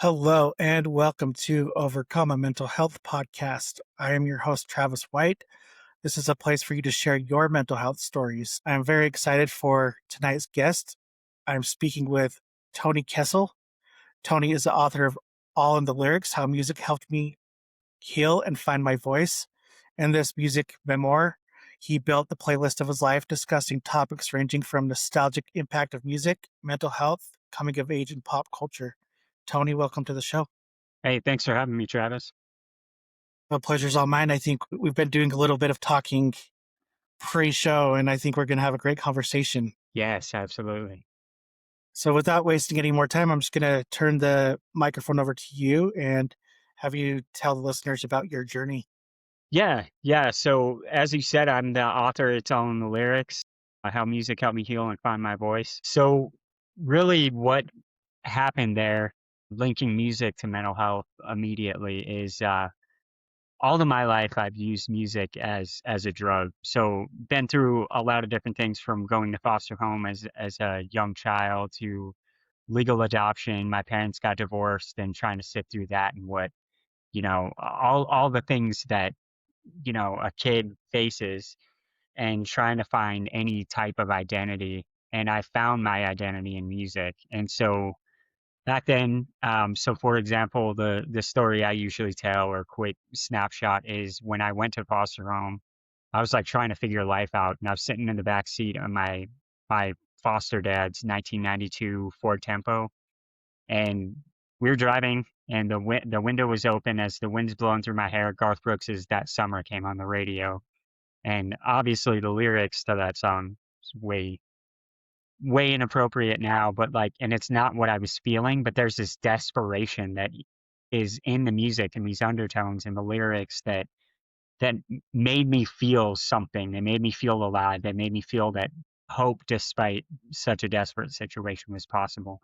Hello and welcome to Overcome a Mental Health Podcast. I am your host, Travis White. This is a place for you to share your mental health stories. I'm very excited for tonight's guest. I'm speaking with Tony Kessel. Tony is the author of All in the Lyrics, How Music Helped Me Heal and Find My Voice. In this music memoir, he built the playlist of his life discussing topics ranging from nostalgic impact of music, mental health, coming of age, and pop culture. Tony, welcome to the show. Hey, thanks for having me, Travis. The pleasure's all mine. I think we've been doing a little bit of talking pre-show, and I think we're going to have a great conversation. Yes, absolutely. So without wasting any more time, I'm just going to turn the microphone over to you and have you tell the listeners about your journey. Yeah. So as you said, I'm the author. It's all in the lyrics. How music helped me heal and find my voice. So really, what happened there, linking music to mental health immediately, is all of my life I've used music as a drug. So been through a lot of different things, from going to foster home as a young child to legal adoption. My parents got divorced, and trying to sift through that and what all the things that a kid faces, and trying to find any type of identity. And I found my identity in music. And so back then, so for example, the story I usually tell, or quick snapshot, is when I went to foster home. I was like trying to figure life out, and I was sitting in the back seat of my foster dad's 1992 Ford Tempo, and we were driving, and the window was open. As the wind's blowing through my hair, Garth Brooks's "That Summer" came on the radio, and obviously the lyrics to that song is way inappropriate now, but like, and it's not what I was feeling. But there's this desperation that is in the music and these undertones and the lyrics that made me feel something. They made me feel alive. They made me feel that hope, despite such a desperate situation, was possible.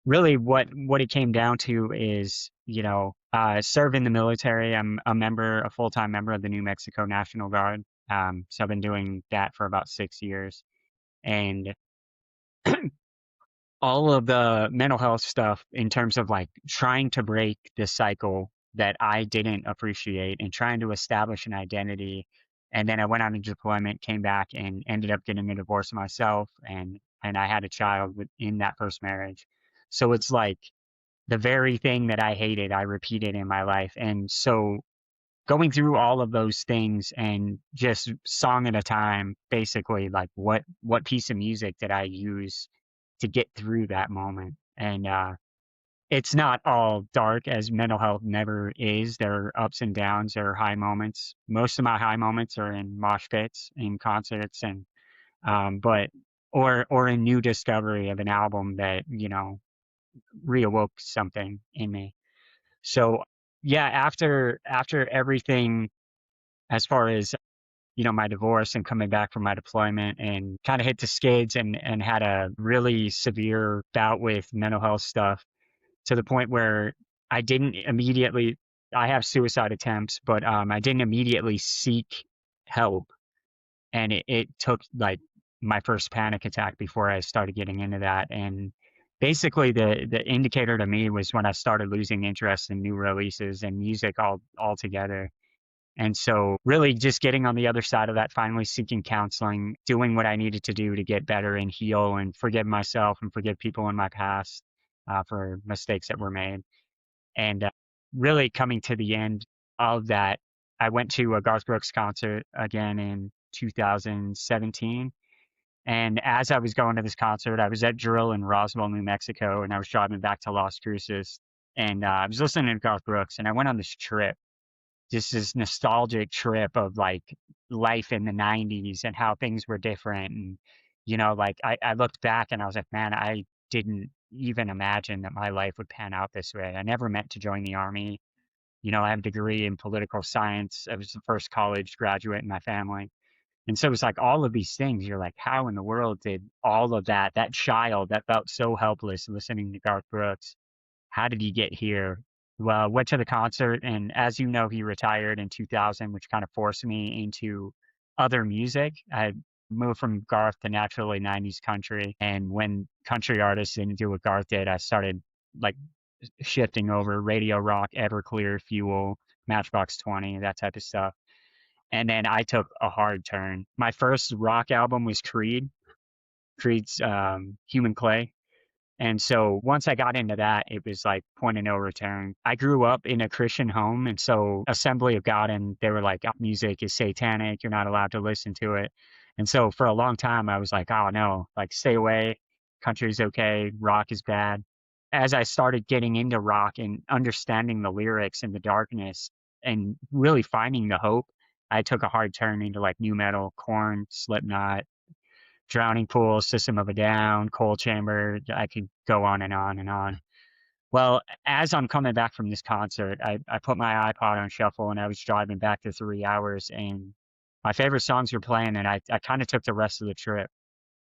Really, what it came down to is, serve in the military. I'm a full-time member of the New Mexico National Guard. So I've been doing that for about 6 years. And all of the mental health stuff, in terms of like trying to break this cycle that I didn't appreciate, and trying to establish an identity. And then I went on a deployment, came back, and ended up getting a divorce myself, and I had a child in that first marriage. So it's like the very thing that I hated, I repeated in my life. And so going through all of those things, and just song at a time, basically, like what piece of music did I use to get through that moment? And it's not all dark, as mental health never is. There are ups and downs, there are high moments. Most of my high moments are in mosh pits, in concerts, and but or a new discovery of an album that reawoke something in me. So yeah, after everything, as far as my divorce and coming back from my deployment, and kind of hit the skids, and had a really severe bout with mental health stuff, to the point where I didn't immediately I have suicide attempts, but I didn't immediately seek help. And it took like my first panic attack before I started getting into that. And basically the indicator to me was when I started losing interest in new releases and music altogether. And so really just getting on the other side of that, finally seeking counseling, doing what I needed to do to get better and heal and forgive myself and forgive people in my past, for mistakes that were made. And really coming to the end of that, I went to a Garth Brooks concert again in 2017. And as I was going to this concert, I was at Drill in Roswell, New Mexico, and I was driving back to Las Cruces. And I was listening to Garth Brooks, and I went on this trip, just this nostalgic trip of like life in the 90s and how things were different. And, like I looked back and I was like, man, I didn't even imagine that my life would pan out this way. I never meant to join the army. I have a degree in political science. I was the first college graduate in my family. And so it's like all of these things, you're like, how in the world did all of that child that felt so helpless listening to Garth Brooks, how did he get here? Well, went to the concert, and as you know, he retired in 2000, which kind of forced me into other music. I moved from Garth to naturally 90s country, and when country artists didn't do what Garth did, I started like shifting over Radio Rock, Everclear, Fuel, Matchbox 20, that type of stuff. And then I took a hard turn. My first rock album was Creed's Human Clay. And so once I got into that, it was like point of no return. I grew up in a Christian home, and so Assembly of God, and they were like, "Oh, music is satanic. You're not allowed to listen to it." And so for a long time, I was like, "Oh no, like stay away. Country's okay. Rock is bad." As I started getting into rock and understanding the lyrics and the darkness and really finding the hope, I took a hard turn into like new metal, Korn, Slipknot, Drowning Pool, System of a Down, Coal Chamber. I could go on and on and on. Well, as I'm coming back from this concert, I put my iPod on shuffle and I was driving back to 3 hours and my favorite songs were playing and I kind of took the rest of the trip.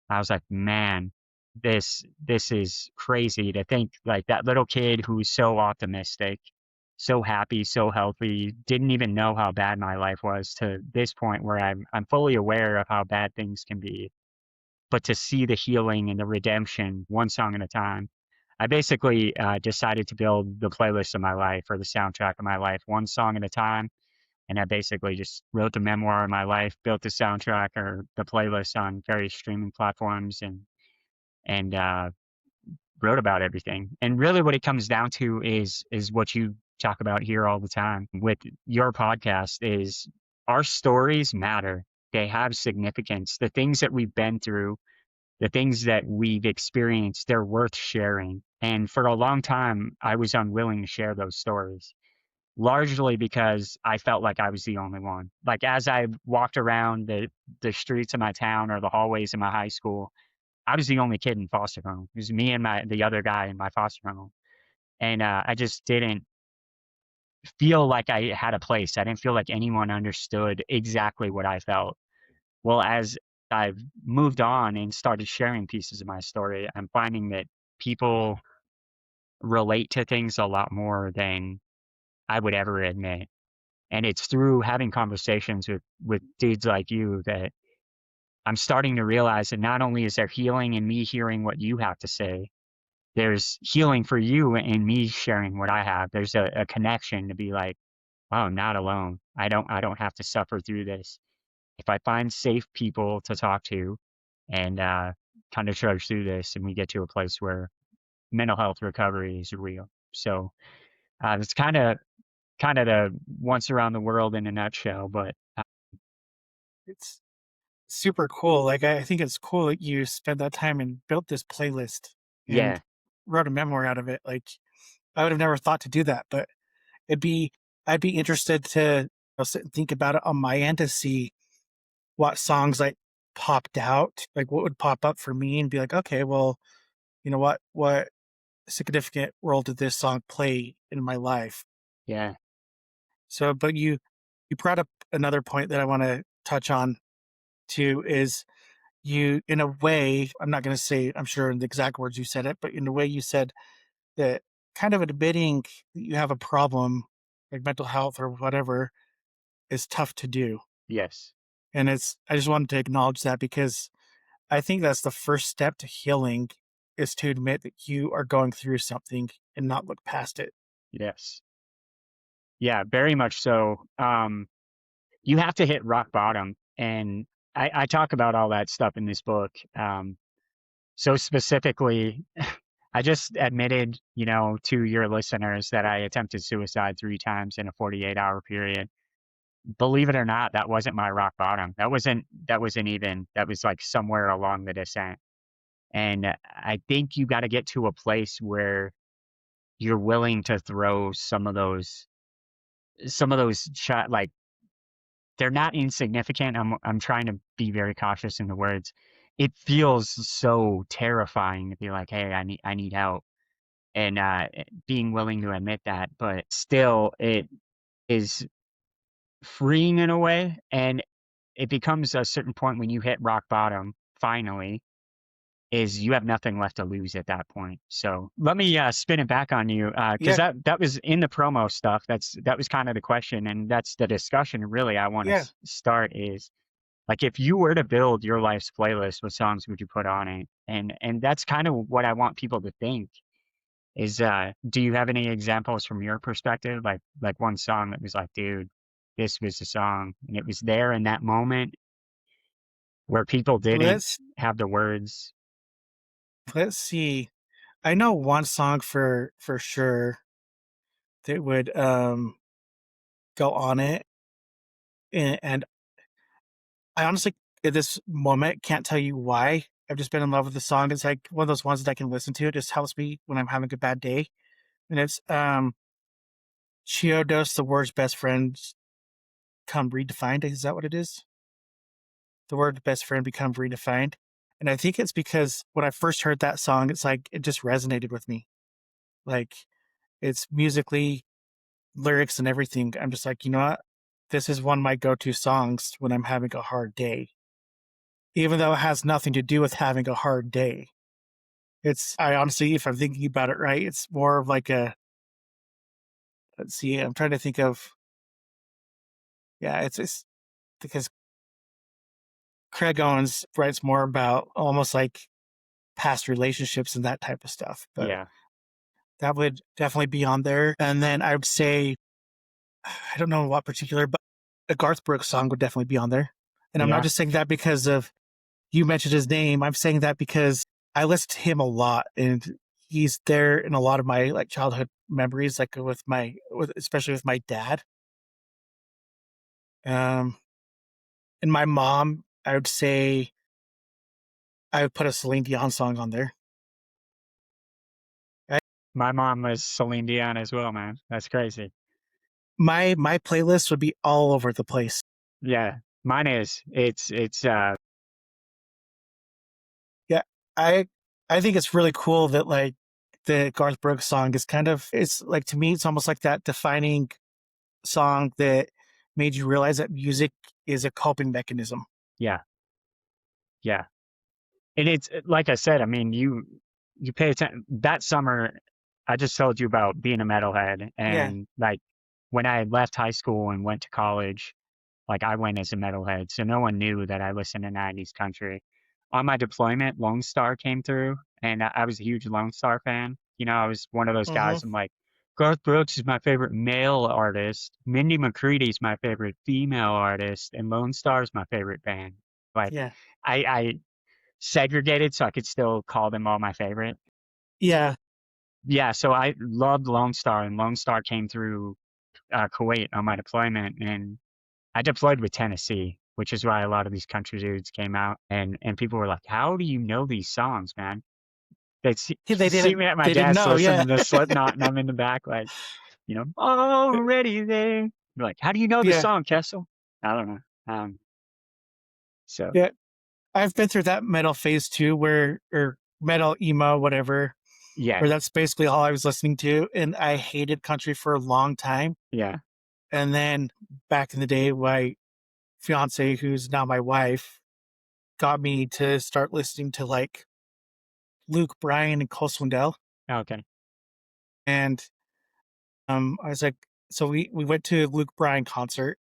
I was like, man, this is crazy to think like that little kid who's so optimistic, so happy, so healthy, didn't even know how bad my life was to this point where I'm fully aware of how bad things can be, but to see the healing and the redemption one song at a time. I basically decided to build the playlist of my life or the soundtrack of my life one song at a time. And I basically just wrote the memoir of my life, built the soundtrack or the playlist on various streaming platforms, and wrote about everything. And really, what it comes down to is what you talk about here all the time with your podcast is our stories matter. They have significance. The things that we've been through, the things that we've experienced, they're worth sharing. And for a long time, I was unwilling to share those stories, largely because I felt like I was the only one. Like as I walked around the streets of my town or the hallways of my high school, I was the only kid in foster home. It was me and the other guy in my foster home, and I just didn't feel like I had a place. I didn't feel like anyone understood exactly what I felt. Well, as I've moved on and started sharing pieces of my story, I'm finding that people relate to things a lot more than I would ever admit. And it's through having conversations with dudes like you that I'm starting to realize that not only is there healing in me hearing what you have to say, there's healing for you in me sharing what I have. There's a connection to be like, wow, I'm not alone. I don't have to suffer through this. If I find safe people to talk to and kind of trudge through this and we get to a place where mental health recovery is real. So it's kind of the once around the world in a nutshell. But It's super cool. Like I think it's cool that you spent that time and built this playlist and yeah, wrote a memoir out of it. Like I would have never thought to do that, but it'd be I'd be interested to sit and think about it on my end to see what songs like popped out, like what would pop up for me and be like, okay, well, you know what significant role did this song play in my life? yeah, So, but you brought up another point that I want to touch on too is you in a way, I'm not going to say I'm sure in the exact words you said it, but in a way you said that kind of admitting that you have a problem like mental health or whatever is tough to do. yes, And it's I just wanted to acknowledge that because I think that's the first step to healing is to admit that you are going through something and not look past it. yes, yeah, very much so. You have to hit rock bottom, and I talk about all that stuff in this book. So specifically, I just admitted, to your listeners that I attempted suicide 3 times in a 48-hour period. Believe it or not, that wasn't my rock bottom. That wasn't even, that was like somewhere along the descent. And I think you got to get to a place where you're willing to throw some of those shot like they're not insignificant. I'm trying to be very cautious in the words. It feels so terrifying to be like, hey, I need help, and being willing to admit that, but still, it is freeing in a way, and it becomes a certain point when you hit rock bottom. Finally, is you have nothing left to lose at that point. So let me spin it back on you because Yeah, that was in the promo stuff. That was kind of the question, and that's the discussion. Really, I want to yeah. start is like if you were to build your life's playlist, what songs would you put on it? And that's kind of what I want people to think Do you have any examples from your perspective? Like one song that was like, dude, this was the song and it was there in that moment where people didn't Let's have the words. let's see. I know one song for sure that would go on it, and I honestly at this moment can't tell you why. I've just been in love with the song. It's like one of those ones that I can listen to. It just helps me when I'm having a bad day. And it's Chiodos, the word's best friends come redefined. Is that what it is? The word best friend become redefined. And I think it's because when I first heard that song, it's like it just resonated with me. Like it's musically, lyrics and everything. I'm just like, you know what? This is one of my go-to songs when I'm having a hard day. Even though it has nothing to do with having a hard day. I honestly, if I'm thinking about it right, it's more of like let's see, I'm trying to think of, yeah, it's because Craig Owens writes more about almost like past relationships and that type of stuff. But Yeah. that would definitely be on there. And then I would say, I don't know what particular, but a Garth Brooks song would definitely be on there. And I'm not Yeah. just saying that because of you mentioned his name. I'm saying that because I listen to him a lot and he's there in a lot of my like childhood memories, like especially with my dad. Um, and my mom, I would say I would put a Celine Dion song on there. I, My mom was Celine Dion as well, man. That's crazy. my playlist would be all over the place. Yeah. Mine is. It's Yeah, I I think it's really cool that like the Garth Brooks song is kind of it's like to me it's almost like that defining song that made you realize that music is a coping mechanism. yeah. Yeah. And it's like I said, I mean, you pay attention that summer I just told you about being a metalhead Yeah. and like when I left high school and went to college, like I went as a metalhead, so no one knew that I listened to 90s country. On my deployment, Lone Star came through, and I was a huge Lone Star fan. You know, I was one of those Mm-hmm. guys. I'm like, Garth Brooks is my favorite male artist, Mindy McCready's my favorite female artist, and Lone Star is my favorite band. Like, Yeah. I segregated so I could still call them all my favorite. Yeah. Yeah, so I loved Lone Star, and Lone Star came through Kuwait on my deployment, and I deployed with Tennessee, which is why a lot of these country dudes came out, and people were like, "How do you know these songs, man?" They Hey, see me at my they didn't dad's know. Yeah. listening to Slipknot, and I'm in the back, like, already there. They're like, "How do you know this Yeah. song, Kessel?" I don't know. So Yeah. I've been through that metal phase too, or metal emo, whatever, yeah, where that's basically all I was listening to. And I hated country for a long time. yeah, And then back in the day, my fiance, who's now my wife, got me to start listening to like Luke Bryan and Cole Swindell. okay, And I was like, so we went to a Luke Bryan concert,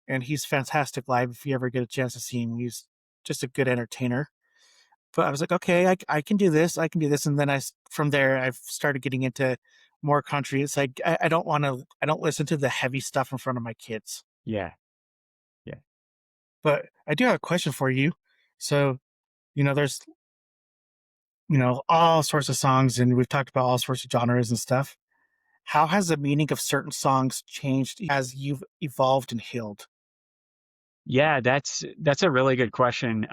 and he's fantastic live. If you ever get a chance to see him, he's just a good entertainer. But I was like, okay, I can do this. I can do this. And then from there, I've started getting into more country. It's like, I don't want to, I don't listen to the heavy stuff in front of my kids. yeah, yeah, But I do have a question for you. So, there's, all sorts of songs, and we've talked about all sorts of genres and stuff. How has the meaning of certain songs changed as you've evolved and healed? yeah. That's a really good question.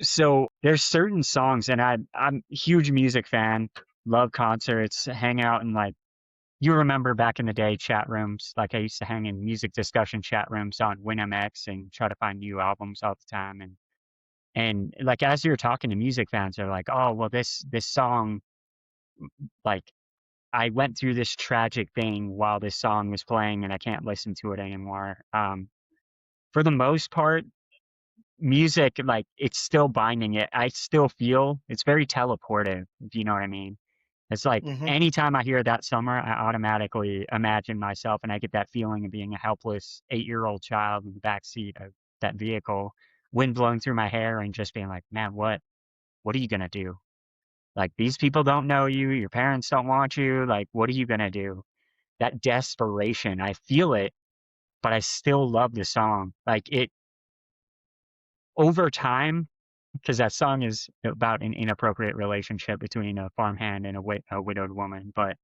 So there's certain songs, and I'm a huge music fan, love concerts, hang out in like you remember back in the day chat rooms, like I used to hang in music discussion chat rooms on WinMX and try to find new albums all the time. And like as you're talking to music fans, they're like, oh well this song like I went through this tragic thing while this song was playing and I can't listen to it anymore. For the most part, music like it's still binding it. I still feel it's very teleportive, if you know what I mean. It's like Mm-hmm. anytime I hear that summer, I automatically imagine myself and I get that feeling of being a helpless 8-year-old child in the back seat of that vehicle, wind blowing through my hair and just being like, man, what are you gonna do? Like, these people don't know you, your parents don't want you, like, what are you gonna do? That desperation, I feel it, but I still love the song. Like, it over time, because that song is about an inappropriate relationship between a farmhand and a widowed woman, but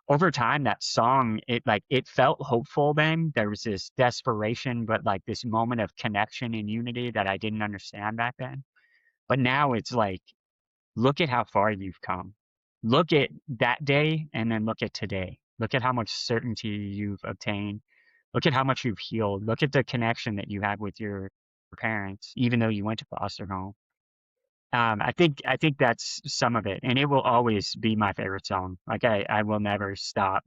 over time, that song, it felt hopeful then. There was this desperation, but, like, this moment of connection and unity that I didn't understand back then. But now it's like, look at how far you've come. Look at that day and then look at today. Look at how much certainty you've obtained. Look at how much you've healed. Look at the connection that you had with your parents, even though you went to foster home. I think that's some of it, and it will always be my favorite song. Like, I will never stop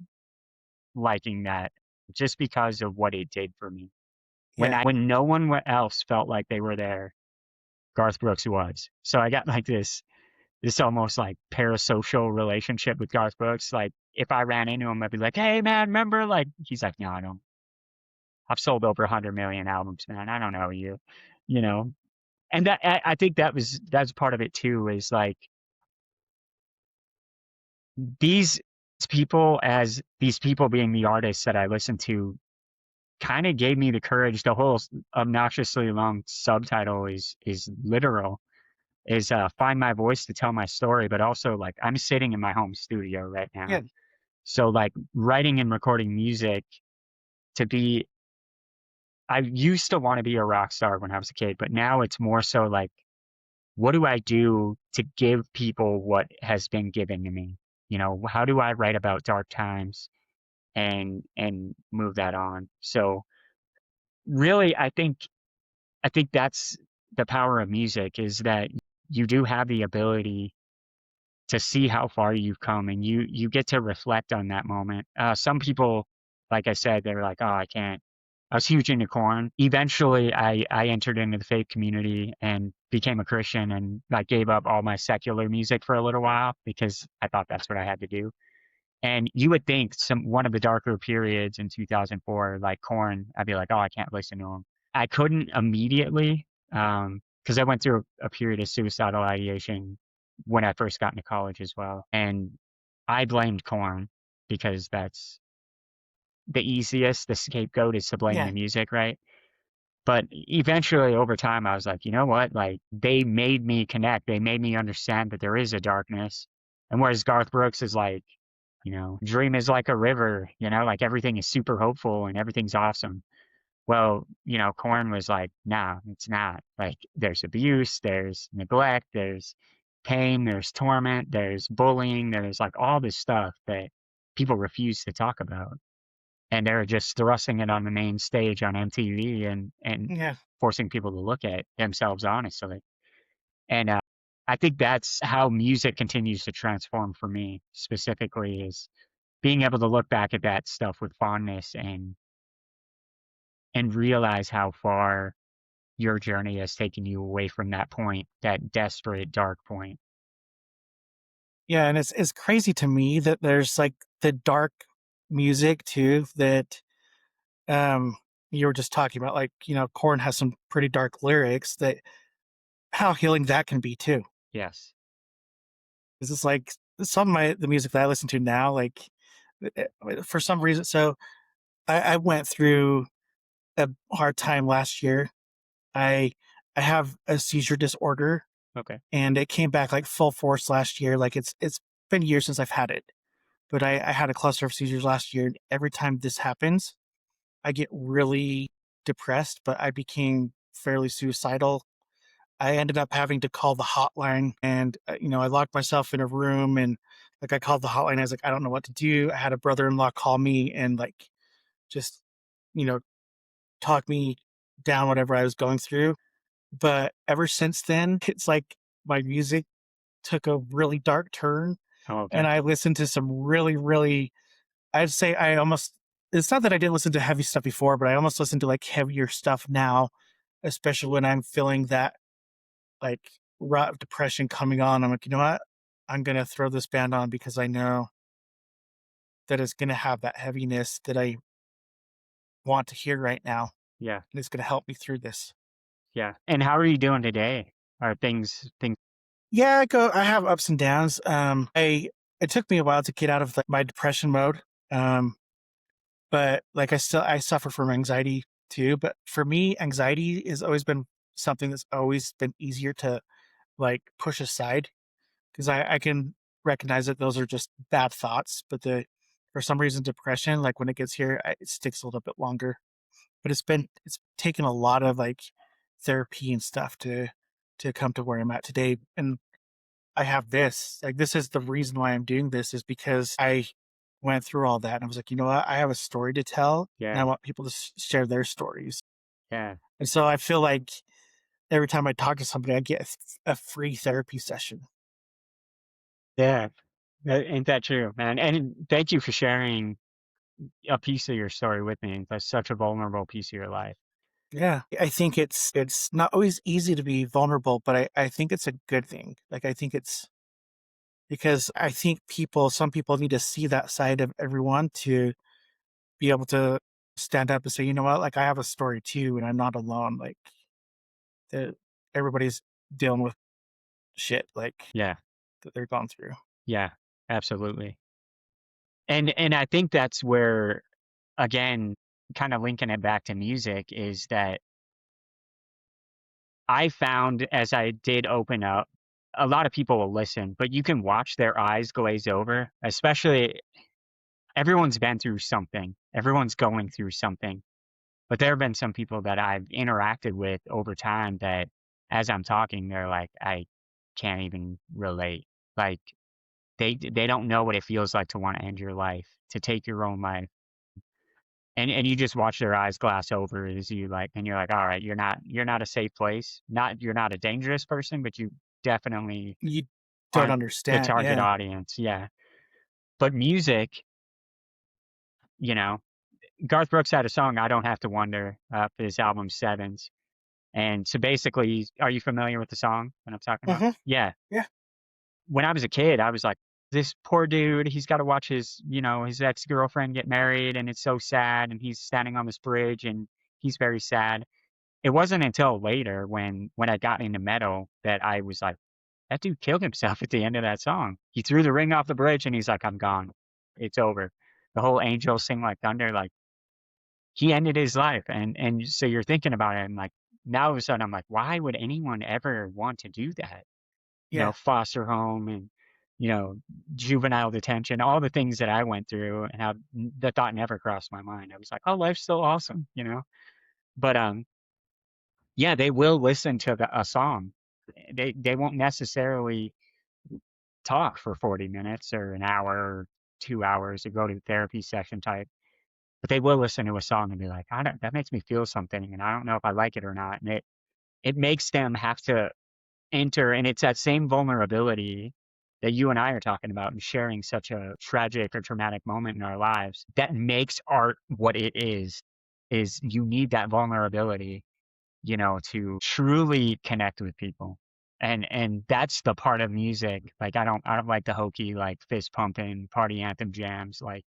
liking that just because of what it did for me. Yeah. When no one else felt like they were there, Garth Brooks was. So I got like this almost like parasocial relationship with Garth Brooks. Like, if I ran into him, I'd be like, "Hey man, remember?" Like, he's like, "No, I don't. I've sold over 100 million albums, man. I don't know you, you know." And I think that's part of it too. Is like these these people being the artists that I listen to kind of gave me the courage. The whole obnoxiously long subtitle is literal. Is find my voice to tell my story, but also like I'm sitting in my home studio right now. Yeah. So like writing and recording music to be I used to want to be a rock star when I was a kid, but now it's more so like what do I do to give people what has been given to me? You know, how do I write about dark times and move that on? So really I think that's the power of music is that you do have the ability to see how far you've come and you get to reflect on that moment. Some people, like I said, they're like, "Oh, I can't." I was huge into corn. Eventually, I entered into the faith community and became a Christian and like gave up all my secular music for a little while because I thought that's what I had to do. And you would think one of the darker periods in 2004, like corn, I'd be like, "Oh, I can't listen to them." I couldn't immediately, because I went through a period of suicidal ideation when I first got into college as well. And I blamed corn because that's the easiest, the scapegoat is to blame Yeah. the music, right? But eventually over time, I was like, you know what? Like they made me connect. They made me understand that there is a darkness. And whereas Garth Brooks is like, dream is like a river, like everything is super hopeful and everything's awesome. Well, Corn was like, nah, it's not. Like, there's abuse, there's neglect, there's pain, there's torment, there's bullying, there's like all this stuff that people refuse to talk about. And they're just thrusting it on the main stage on MTV and Yeah. forcing people to look at themselves honestly. And I think that's how music continues to transform for me specifically is being able to look back at that stuff with fondness and realize how far your journey has taken you away from that point, that desperate dark point. Yeah. And it's crazy to me that there's like the dark music too that um you were just talking about. Like, Korn has some pretty dark lyrics that how healing that can be too. Yes. Is this like some of the music that I listen to now, like for some reason. So I went through a hard time last year. I I have a seizure disorder Okay. and it came back like full force last year. Like it's been years since I've had it. But I had a cluster of seizures last year. And every time this happens, I get really depressed, but I became fairly suicidal. I ended up having to call the hotline and, I locked myself in a room and like I called the hotline. I was like, I don't know what to do. I had a brother in law call me and like just, you know, talk me down whatever I was going through. But ever since then, it's like my music took a really dark turn Oh, and okay. I listened to some really, really, I'd say I almost, it's not that I didn't listen to heavy stuff before, but I almost listen to like heavier stuff now, especially when I'm feeling that like rut depression coming on. I'm like, you know what? I'm gonna throw this band on because I know that it's gonna have that heaviness that I want to hear right now, Yeah. and it's gonna help me through this. Yeah. And how are you doing today? Are things Yeah, I have ups and downs. I It took me a while to get out of my depression mode. Um, but like I suffer from anxiety too. But for me, anxiety has always been something that's always been easier to like push aside because I can recognize that those are just bad thoughts. But the for some reason, depression, like when it gets here, it sticks a little bit longer. But it's taken a lot of like therapy and stuff to come to where I'm at today. And I have this. Like this is the reason why I'm doing this is because I went through all that and I was like, you know what? I have a story to tell and I Yeah, want people to share their stories. yeah, And so I feel like every time I talk to somebody, I get a free therapy session. yeah. Ain't that true, man? And thank you for sharing a piece of your story with me. That's such a vulnerable piece of your life. Yeah. I think it's not always easy to be vulnerable, but I think it's a good thing. Like I think it's because I think some people need to see that side of everyone to be able to stand up and say, you know what, like I have a story too, and I'm not alone. Like that everybody's dealing with shit like Yeah, that they're going through. yeah, absolutely. And I think that's where, again, kind of linking it back to music, is that I found as I did open up, a lot of people will listen, but you can watch their eyes glaze over, especially everyone's been through something. Everyone's going through something. But there have been some people that I've interacted with over time that as I'm talking, they're like, I can't even relate. Like they don't know what it feels like to want to end your life, to take your own life. And you just watch their eyes glass over as you like, and you're like, all right, you're not a safe place. Not You're not a dangerous person, but you definitely You don't aren't the understand. target Yeah. audience. Yeah. But music, you know, Garth Brooks had a song, I Don't Have to Wonder, for his album Sevens. And so basically, are you familiar with the song that I'm talking about? Hmm. Yeah. Yeah. When I was a kid, I was like, this poor dude, he's got to watch his ex-girlfriend get married, and it's so sad, and he's standing on this bridge and he's very sad. It wasn't until later when I got into metal that I was like, that dude killed himself at the end of that song. He threw the ring off the bridge and he's like, I'm gone. It's over. The whole angels sing like thunder, like he ended his life. And so you're thinking about it and like now all of a sudden I'm like, why would anyone ever want to do that? Yeah. Foster home and, you know, juvenile detention, all the things that I went through and how the thought never crossed my mind. I was like, oh, life's still awesome. But yeah, they will listen to a song. They won't necessarily talk for 40 minutes or an hour or 2 hours or go to a therapy session type, but they will listen to a song and be like, I don't, that makes me feel something and I don't know if I like it or not. And it makes them have to enter, and it's that same vulnerability that you and I are talking about and sharing such a tragic or traumatic moment in our lives that makes art what it is you need that vulnerability, to truly connect with people. And that's the part of music. Like I don't like the hokey, like fist pumping party anthem jams. Like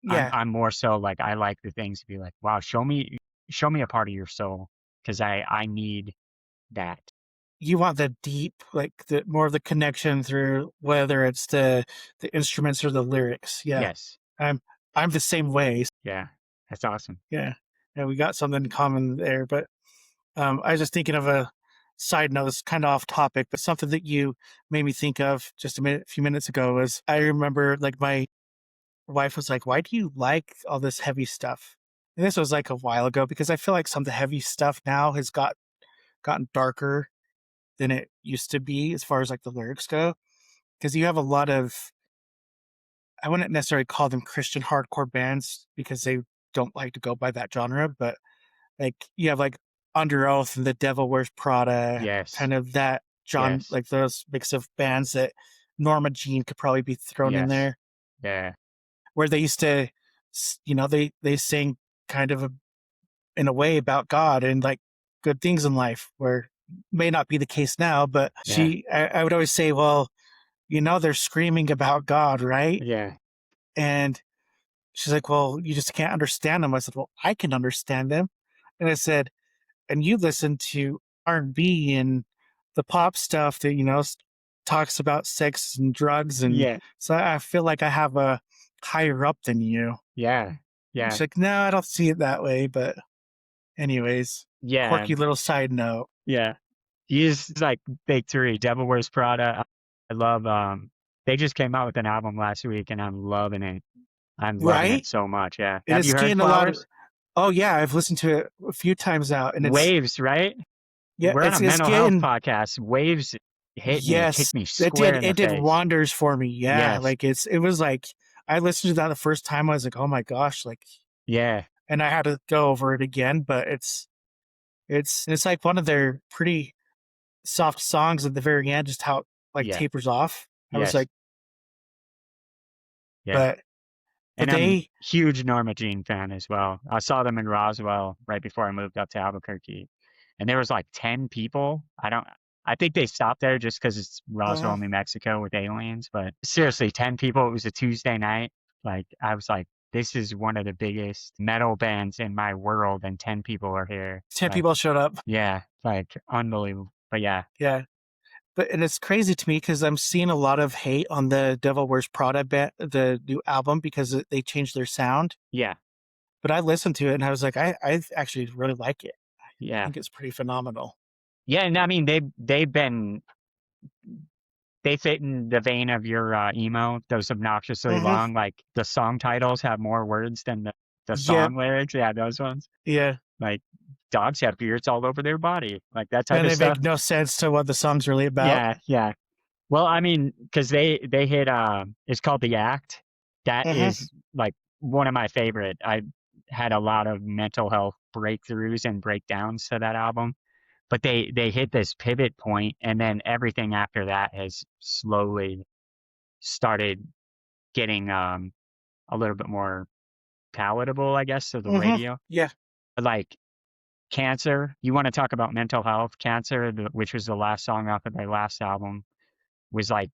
I'm Yeah. I'm more so like I like the things to be like, wow, show me a part of your soul because I need that. You want the deep, like the more of the connection through whether it's the instruments or the lyrics. Yeah. Yes. I'm I'm the same way. Yeah. That's awesome. Yeah. And we got something in common there. But I was just thinking of a side note, it's kind of off topic, but something that you made me think of just a few minutes ago was I remember like my wife was like, "Why do you like all this heavy stuff?" And this was like a while ago because I feel like some of the heavy stuff now has gotten darker than it used to be as far as like the lyrics go. Because you have a lot of, I wouldn't necessarily call them Christian hardcore bands because they don't like to go by that genre, but like you have like Under Oath and The Devil Wears Prada, Yes. kind of that John, Yes. like those mix of bands that Norma Jean could probably be thrown in Yes. there, Yeah. where they used to, they sing kind of in a way about God and like good things in life, where may not be the case now, but Yeah. I would always say, well, they're screaming about God, right? Yeah. And she's like, well, you just can't understand them. I said, well, I can understand them. And I said, and you listen to R&B and the pop stuff that talks about sex and drugs, and Yeah. so I feel like I have a higher up than you. Yeah. She's Yeah. like, no, I don't see it that way. But anyways, Yeah. quirky little side note, Yeah. He's like big three. Devil Wears Prada. I love they just came out with an album last week and I'm loving it. I'm loving it right? so much. Yeah. It Have has you heard gained a lot of. Flowers? Oh yeah, I've listened to it a few times now, and it's Waves, right? yeah, We're on a it's mental health getting. podcast. Waves hit me, Yes, kicked me square in the it did face. wonders for me. Yeah, Yes. like it was like I listened to that the first time. I was like, oh my gosh, like, Yeah. and I had to go over it again. But it's like one of their pretty soft songs at the very end, just how it, like, Yeah. tapers off. I was Yes. like, Yeah. but And I'm they huge Norma Jean fan as well. I saw them in Roswell right before I moved up to Albuquerque. And there was like 10 people. I think they stopped there just because it's Roswell, uh, New Mexico with aliens. But seriously, 10 people. It was a Tuesday night. Like, I was like, this is one of the biggest metal bands in my world, and 10 people are here. 10 Like, people showed up. yeah, like unbelievable. But yeah, Yeah. But and it's crazy to me because I'm seeing a lot of hate on the Devil Wears Prada the new album because they changed their sound. yeah, But I listened to it and I was like, I actually really like it. I yeah. think it's pretty phenomenal. Yeah, and I mean they fit in the vein of your emo, those obnoxiously Hmm. long, like the song titles have more words than the Yeah, song lyrics. Yeah, those ones. yeah. Like dogs have beards all over their body, like that type And of they stuff. make no sense to what the song's really about. Yeah, yeah. Well, I mean, because they hit it's called The Act. That Hmm. is like one of my favorite. I had a lot of mental health breakthroughs and breakdowns to that album. But they hit this pivot point and then everything after that has slowly started getting a little bit more palatable, I guess, to the Hmm. radio. Yeah. Like Cancer, you want to talk about mental health? Cancer, which was the last song off of their last album, was like,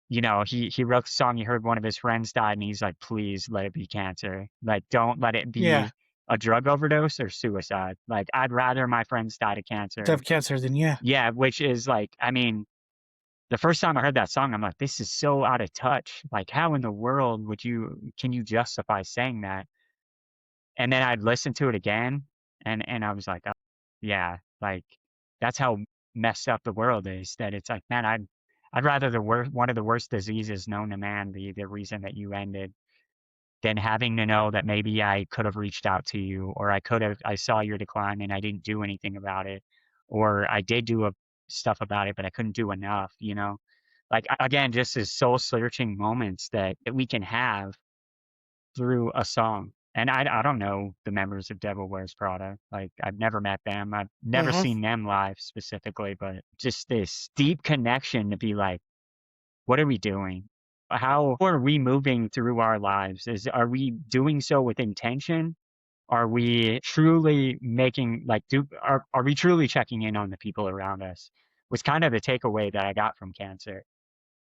he wrote the song. He heard one of his friends died, and he's like, please let it be cancer. Like, don't let it Yeah. be a drug overdose or suicide. Like, I'd rather my friends died of To cancer. have cancer, then yeah. Yeah, which is like, I mean, the first time I heard that song, I'm like, this is so out of touch. Like, how in the world can you justify saying that? And then I'd listen to it again, and I was like, oh, yeah, like that's how messed up the world is. That it's like, man, I'd rather one of the worst diseases known to man be the reason that you ended than having to know that maybe I could have reached out to you, or I saw your decline and I didn't do anything about it, or I did do stuff about it, but I couldn't do enough. Like, again, just as soul searching moments that we can have through a song. And I don't know the members of Devil Wears Prada. Like, I've never met them. I've never Hmm. seen them live specifically, but just this deep connection to be like, what are we doing? How are we moving through our lives? Are we doing so with intention? Are we truly making like are we truly checking in on the people around us? Was kind of the takeaway that I got from Cancer.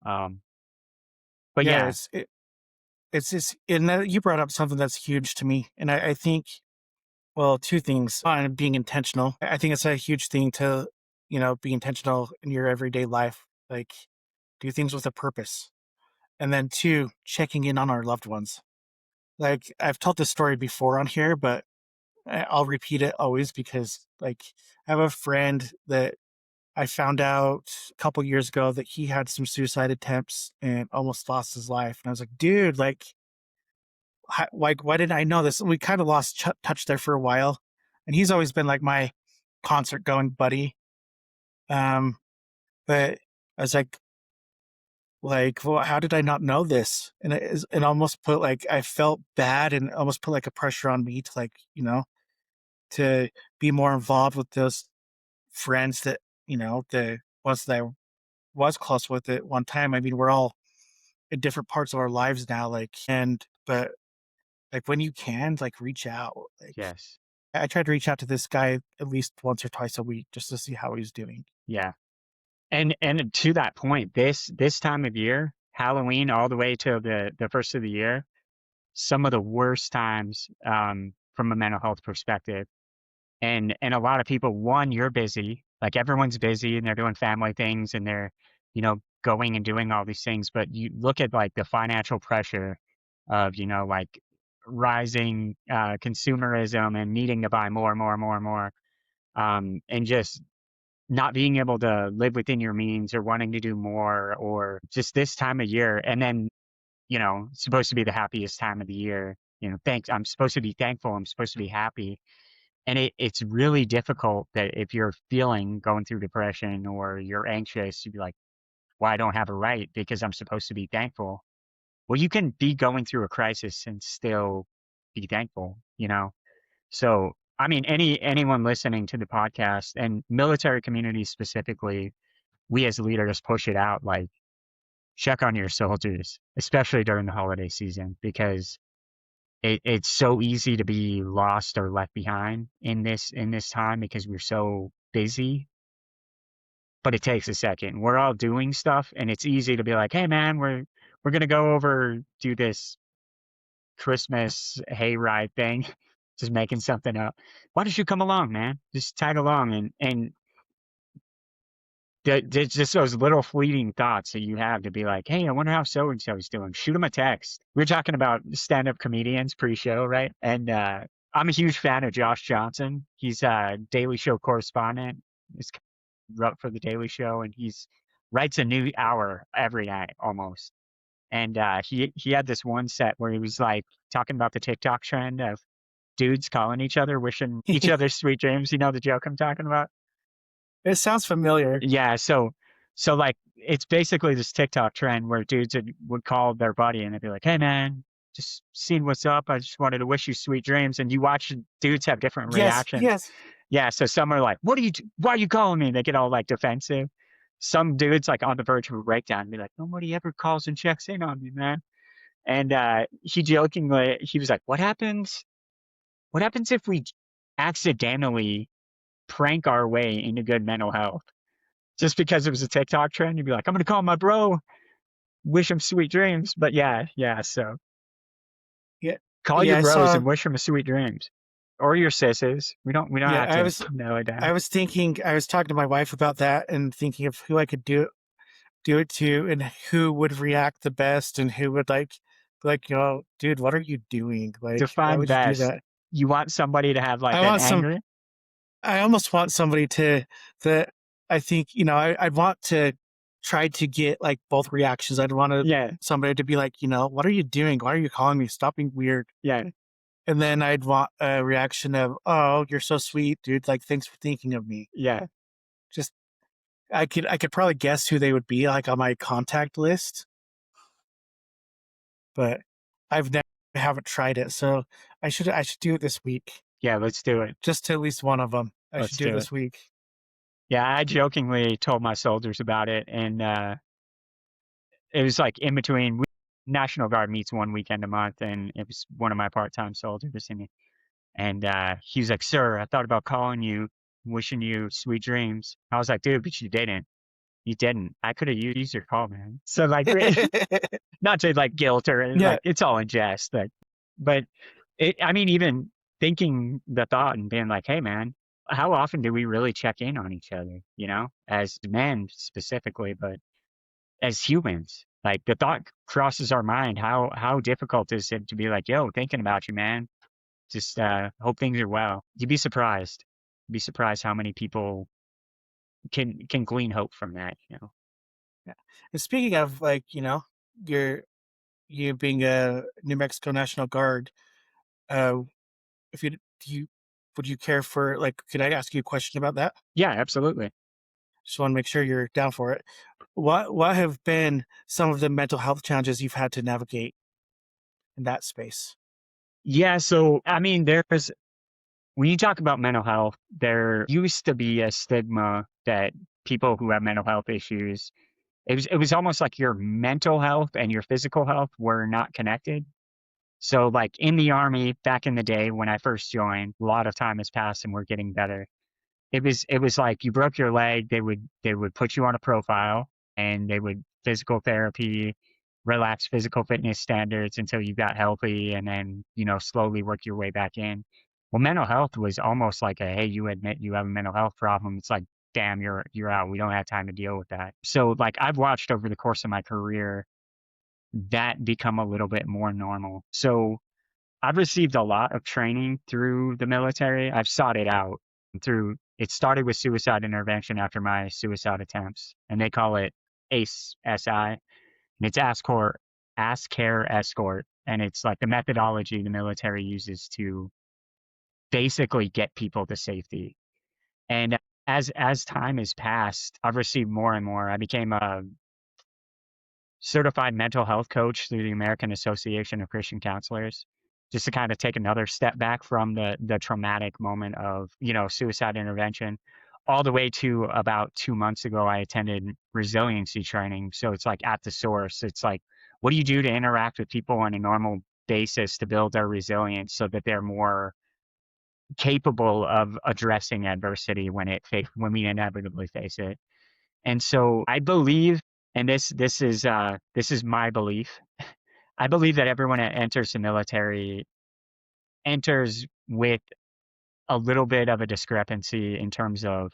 Um, but Yeah. yeah, It's just, and you brought up something that's huge to me. And I think, well, two things on being intentional. I think it's a huge thing to, be intentional in your everyday life. Like, do things with a purpose. And then two, checking in on our loved ones. Like, I've told this story before on here, but I'll repeat it always because, like, I have a friend that I found out a couple years ago that he had some suicide attempts and almost lost his life. And I was like, dude, like, why didn't I know this? We kind of lost touch there for a while. And he's always been like my concert going buddy. Um, but I was like, well, how did I not know this? And it almost put, like, I felt bad and almost put like a pressure on me to, like, to be more involved with those friends that, the ones that I was close with at one time. I mean, we're all in different parts of our lives now, like, but like when you can, like, reach out. Like, yes, I tried to reach out to this guy at least once or twice a week just to see how he's doing. yeah. And to that point, this time of year, Halloween all the way to the first of the year, some of the worst times from a mental health perspective. And a lot of people, one, you're busy, like everyone's busy and they're doing family things and they're, you know, going and doing all these things, but you look at like the financial pressure of, like rising consumerism and needing to buy more and more and more and more, and just not being able to live within your means or wanting to do more or just this time of year. And then, it's supposed to be the happiest time of the year. Thanks. I'm supposed to be thankful. I'm supposed to be happy. And it's really difficult that if you're going through depression or you're anxious, you'd be like, well, I don't have a right because I'm supposed to be thankful. Well, you can be going through a crisis and still be thankful. So, I mean, anyone listening to the podcast and military communities specifically, we as leaders push it out like check on your soldiers, especially during the holiday season, because it's so easy to be lost or left behind in this time because we're so busy. But it takes a second. We're all doing stuff, and it's easy to be like, "Hey, man, we're gonna go over do this Christmas hayride thing," just making something up. Why don't you come along, man? Just tag along, and there's just those little fleeting thoughts that you have to be like, "Hey, I wonder how so and so is doing." Shoot them a text. We are talking about stand-up comedians pre-show, right? And I'm a huge fan of Josh Johnson. He's a Daily Show correspondent. He's wrote for the Daily Show, and he's writes a new hour every night almost. And he had this one set where he was like talking about the TikTok trend of dudes calling each other, wishing each other sweet dreams. You know the joke I'm talking about? It sounds familiar. Yeah. So like it's basically this TikTok trend where dudes would call their buddy and they'd be like, "Hey man, just seeing what's up. I just wanted to wish you sweet dreams." And you watch dudes have different Yes, reactions. yes. Yeah. So some are like, why are you calling me? They get all like defensive. Some dudes like on the verge of a breakdown be like, "Nobody ever calls and checks in on me, man." And he jokingly, he was like, What happens if we accidentally prank our way into good mental health?" Just because it was a TikTok trend, you'd be like, "I'm gonna call my bro, wish him sweet dreams." But yeah. So Yeah. call your Yeah, I bros saw and wish them sweet dreams, or your sisses. We don't yeah, have to nail it I down. was thinking I was talking to my wife about that and thinking of who I could do it to and who would react the best and who would like, dude, what are you doing? Like, why Define would you do best. that? You want somebody to have like I an want some angry? I almost want somebody to that I think, I'd want to try to get like both reactions. I'd want Yeah, somebody to be like, what are you doing? Why are you calling me? Stop being weird. yeah, And then I'd want a reaction of, oh, you're so sweet, dude. Like, thanks for thinking of me. yeah, Just I could probably guess who they would be like on my contact list, but I've never haven't tried it. So I should do it this week. yeah. Let's do it. Just to at least one of them. I should Let's do it do it. this week. Yeah, I jokingly told my soldiers about it, and it was like in between. National Guard meets one weekend a month, and it was one of my part-time soldiers, and he was like, "Sir, I thought about calling you, wishing you sweet dreams." I was like, "Dude, but you didn't. You didn't. I could have used your call, man." So like, not to like guilt or Yeah. like it's all in jest, but I mean, even thinking the thought and being like, "Hey, man, how often do we really check in on each other? As men specifically, but as humans." Like the thought crosses our mind. How difficult is it to be like, "Yo, thinking about you, man. Just hope things are well." You'd be surprised. You'd be surprised how many people can glean hope from that. Yeah. And speaking of like, your you being a New Mexico National Guard, uh, if you do you would you care for like could I ask you a question about that? Yeah, absolutely. Just want to make sure you're down for it. What have been some of the mental health challenges you've had to navigate in that space? Yeah, so I mean, there's when you talk about mental health, there used to be a stigma that people who have mental health issues, it was almost like your mental health and your physical health were not connected. So like in the army back in the day when I first joined, a lot of time has passed and we're getting better. It was like you broke your leg, they would put you on a profile and they would physical therapy, relax physical fitness standards until you got healthy and then, slowly work your way back in. Well, mental health was almost like a, hey, you admit you have a mental health problem. It's like damn, you're out. We don't have time to deal with that. So like I've watched over the course of my career that become a little bit more normal. So I've received a lot of training through the military. I've sought it out through it started with suicide intervention after my suicide attempts, and they call it ACE SI, and it's Ask Care Escort, and it's like the methodology the military uses to basically get people to safety. And as time has passed, I've received more and more. I became a certified mental health coach through the American Association of Christian Counselors, just to kind of take another step back from the traumatic moment of, suicide intervention, all the way to about 2 months ago, I attended resiliency training. So it's like at the source. It's like, what do you do to interact with people on a normal basis to build their resilience so that they're more capable of addressing adversity when we inevitably face it. And so I believe, and this is my belief. I believe that everyone that enters the military enters with a little bit of a discrepancy in terms of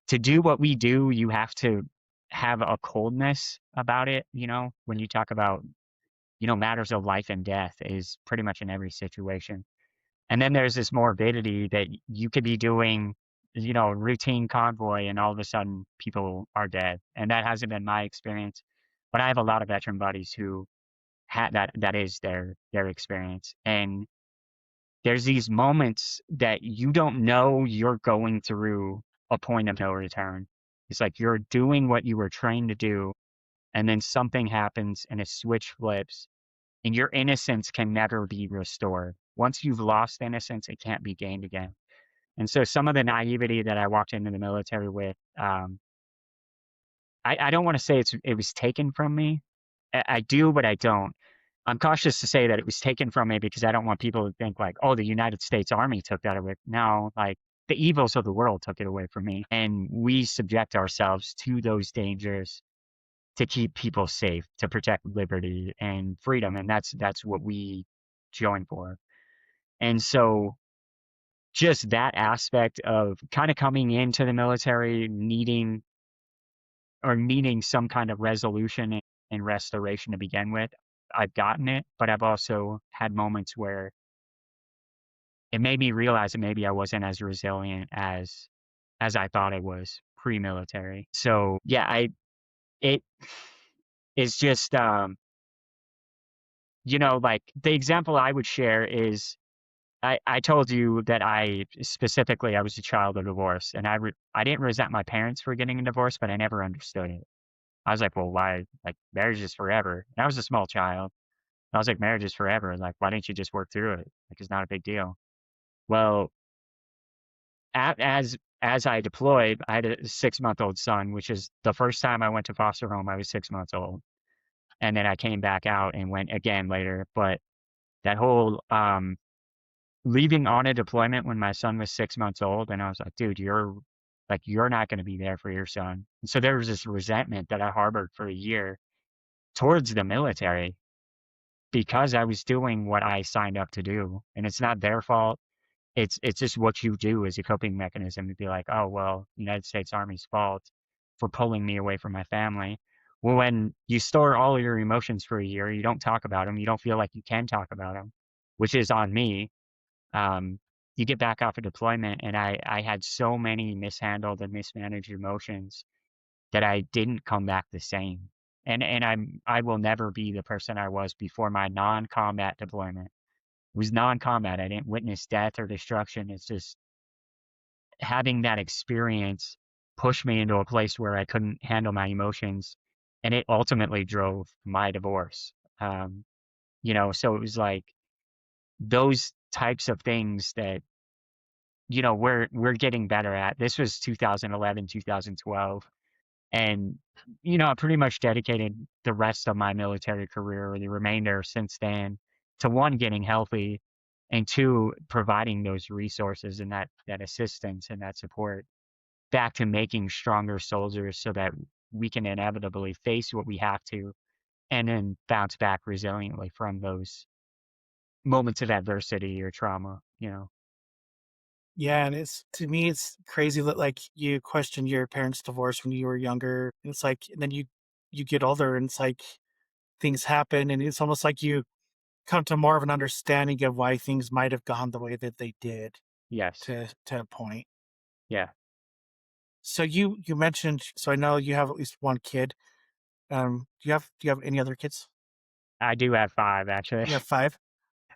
to do what we do, you have to have a coldness about it. When you talk about, matters of life and death is pretty much in every situation. And then there's this morbidity that you could be doing, routine convoy and all of a sudden people are dead. And that hasn't been my experience. But I have a lot of veteran buddies who had that is their experience. And there's these moments that you don't know you're going through a point of no return. It's like you're doing what you were trained to do, and then something happens and a switch flips and your innocence can never be restored. Once you've lost innocence, it can't be gained again. And so some of the naivety that I walked into the military with, I don't want to say it was taken from me. I do, but I don't. I'm cautious to say that it was taken from me because I don't want people to think like, oh, the United States Army took that away. No, like the evils of the world took it away from me. And we subject ourselves to those dangers to keep people safe, to protect liberty and freedom. And that's what we join for. And so just that aspect of kind of coming into the military needing some kind of resolution and restoration to begin with. I've gotten it, but I've also had moments where it made me realize that maybe I wasn't as resilient as I thought I was pre-military. So yeah, it is just like the example I would share is I told you that I was a child of divorce, and I didn't resent my parents for getting a divorce, but I never understood it. I was like, well, why? Like marriage is forever. And I was a small child. I was like, marriage is forever. Like, why didn't you just work through it? Like, it's not a big deal. Well, as I deployed, I had a 6-month-old son, which is the first time I went to foster home. I was 6 months old, and then I came back out and went again later. But that whole leaving on a deployment when my son was 6 months old, and I was like, dude, you're not going to be there for your son. And so there was this resentment that I harbored for a year towards the military because I was doing what I signed up to do, and it's not their fault. It's just what you do as a coping mechanism to be like, oh well, United States Army's fault for pulling me away from my family. Well, when you store all your emotions for a year, you don't talk about them. You don't feel like you can talk about them, which is on me. um, you get back off a deployment, and I had so many mishandled and mismanaged emotions that I didn't come back the same. And I will never be the person I was before my non-combat deployment. It was non-combat. I didn't witness death or destruction. It's just having that experience pushed me into a place where I couldn't handle my emotions, and it ultimately drove my divorce. Um, so it was like those types of things that we're getting better at. This was 2011, 2012. And, I pretty much dedicated the rest of my military career or the remainder since then to one, getting healthy, and two, providing those resources and that assistance and that support back to making stronger soldiers so that we can inevitably face what we have to and then bounce back resiliently from those moments of adversity or trauma. Yeah, and it's to me, it's crazy that like you question your parents' divorce when you were younger. And it's like, and then you get older, and it's like things happen, and it's almost like you come to more of an understanding of why things might have gone the way that they did Yes. to a point. Yeah. So you mentioned, so I know you have at least one kid. Do you have any other kids? I do have 5 actually. You have five.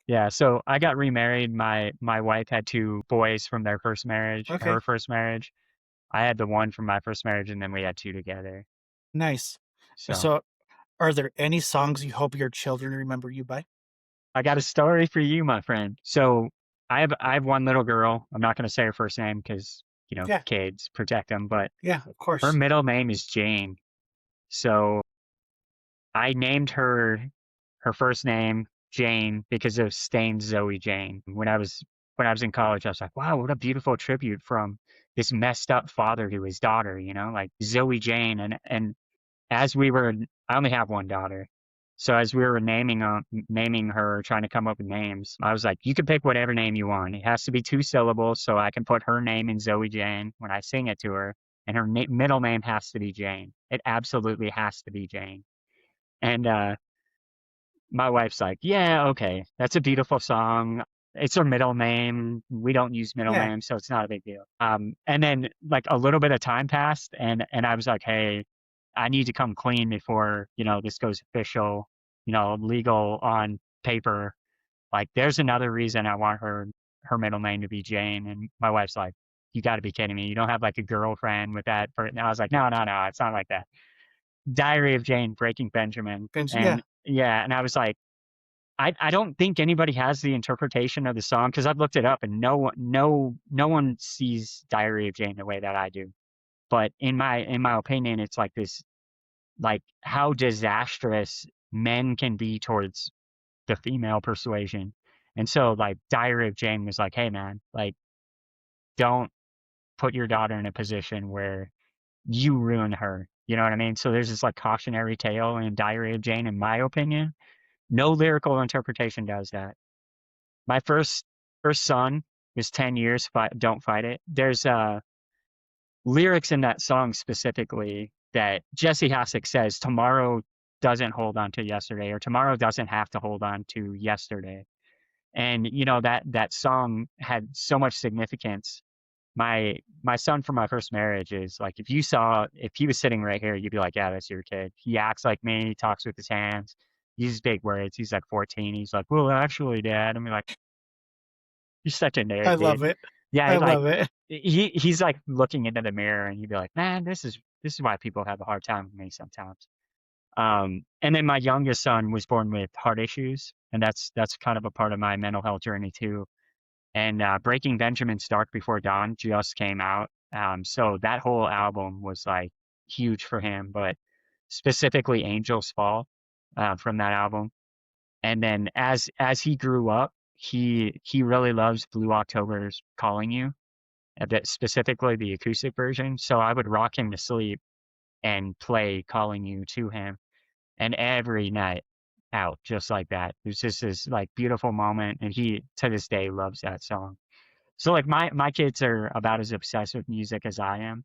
Yeah, so I got remarried. My wife had 2 boys from their first marriage, Okay, her first marriage. I had the one from my first marriage, and then we had 2 together. nice. So, So, are there any songs you hope your children remember you by? I got a story for you, my friend. So, I have one little girl. I'm not gonna say her first name because, Yeah, kids, protect them, but yeah, of her course. middle name is Jane. So, I named her first name Jane because of Stain's Zoe Jane. When I was in college, I was like, wow, what a beautiful tribute from this messed up father to his daughter, like Zoe Jane. And as we were, I only have one daughter. So as we were naming her, trying to come up with names, I was like, you can pick whatever name you want. It has to be 2 syllables, so I can put her name in Zoe Jane when I sing it to her, and her middle name has to be Jane. It absolutely has to be Jane. And my wife's like, yeah, okay, that's a beautiful song. It's her middle name. We don't use middle Yeah, names, so it's not a big deal. And then like a little bit of time passed, and I was like, hey, I need to come clean before this goes official, legal on paper. Like, there's another reason I want her middle name to be Jane. And my wife's like, you got to be kidding me. You don't have like a girlfriend with that. And I was like, no, no, no, it's not like that. Diary of Jane, Breaking Benjamin, yeah, and yeah, and I was like. I don't think anybody has the interpretation of the song because I've looked it up and no one sees Diary of Jane the way that I do. But in my opinion, it's like this, like how disastrous men can be towards the female persuasion. And so like Diary of Jane was like, hey man, like don't put your daughter in a position where you ruin her. You know what I mean? So there's this like cautionary tale in Diary of Jane, in my opinion. No lyrical interpretation does that. My first son is 10 years, don't fight it. There's lyrics in that song specifically that Jesse Hassick says tomorrow doesn't hold on to yesterday, or tomorrow doesn't have to hold on to yesterday. And that song had so much significance. My son from my first marriage is like, if he was sitting right here, you'd be like, yeah, that's your kid. He acts like me, he talks with his hands, he uses big words. He's like 14. He's like, well, actually, Dad. I'm like, you're such a I nerd, love dude. it. Yeah, I like love it. he's like looking into the mirror, and you'd be like, man, this is why people have a hard time with me sometimes. And then my youngest son was born with heart issues, and that's kind of a part of my mental health journey too. And Breaking Benjamin's Dark Before Dawn just came out, so that whole album was like huge for him, but specifically Angels Fall from that album. And then as he grew up, he really loves Blue October's Calling You, specifically the acoustic version. So I would rock him to sleep and play Calling You to him, and every night out just like that. It was just this like beautiful moment, and he to this day loves that song. So like my kids are about as obsessed with music as I am,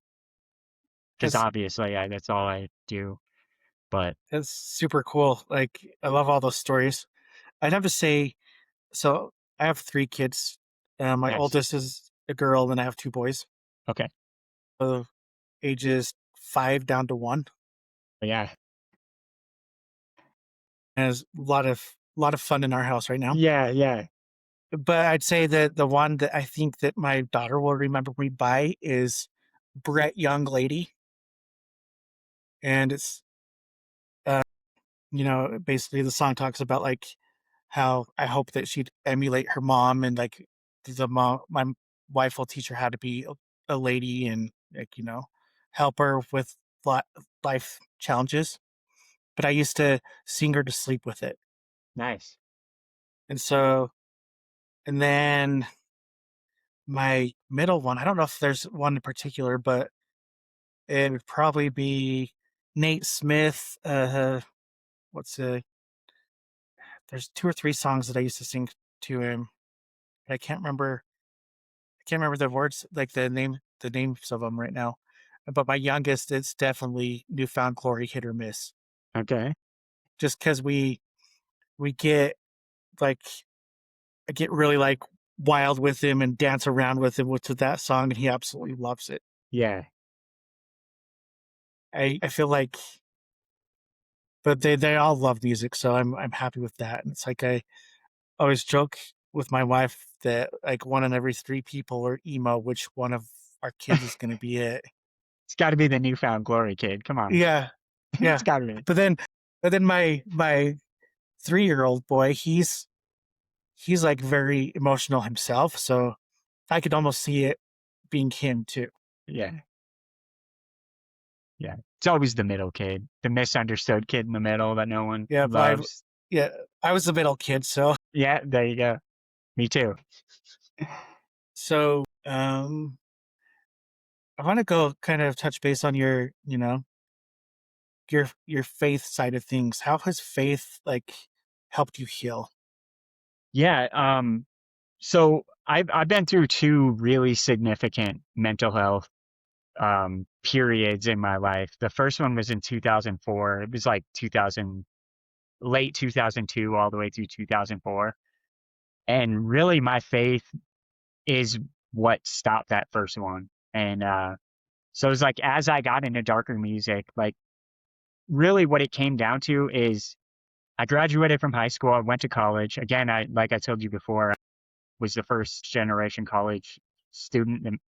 because That's obviously that's all I do. But that's super cool. Like I love all those stories. I'd have to say, so I have three kids. My nice. oldest is a girl, and I have two boys, Okay. ages 5 down to 1. But yeah. And there's a lot of fun in our house right now. Yeah, yeah. But I'd say that the one that I think that my daughter will remember me by is Brett Young Lady, and it's uh, basically the song talks about like how I hope that she'd emulate her mom, and like the mom, my wife will teach her how to be a lady, and like help her with life challenges. But I used to sing her to sleep with it, Nice. and so and then my middle one, I don't know if there's one in particular, but it would probably be Nate Smith. What's There's two or three songs that I used to sing to him. I can't remember. can't remember the words, like the names of them right now. But my youngest, it's definitely Newfound Glory hit or miss. Okay. Just because we get like I get really like wild with him and dance around with him with to that song, and he absolutely loves it. Yeah. I feel like, but they all love music, so I'm happy with that. And it's like I always joke with my wife that like one in every three people are emo. Which one of our kids is going to be it? It's got to be the Newfound Glory kid. Come on. Yeah, It's yeah. got to be. But then, my 3-year-old boy, he's like very emotional himself, so I could almost see it being him too. Yeah. Yeah. It's always the middle kid, the misunderstood kid in the middle that no one Yeah, but loves. yeah, I was the middle kid, so Yeah, there you go. Me too. I want to go kind of touch base on your, your faith side of things. How has faith like helped you heal? Yeah. So I've been through two really significant mental health periods in my life. The first one was in 2004. It was like 2000, late 2002, all the way through 2004. And really, my faith is what stopped that first one. And so it was like as I got into darker music, like really what it came down to is I graduated from high school. I went to college. Again, I like I told you before, I was the first generation college student. And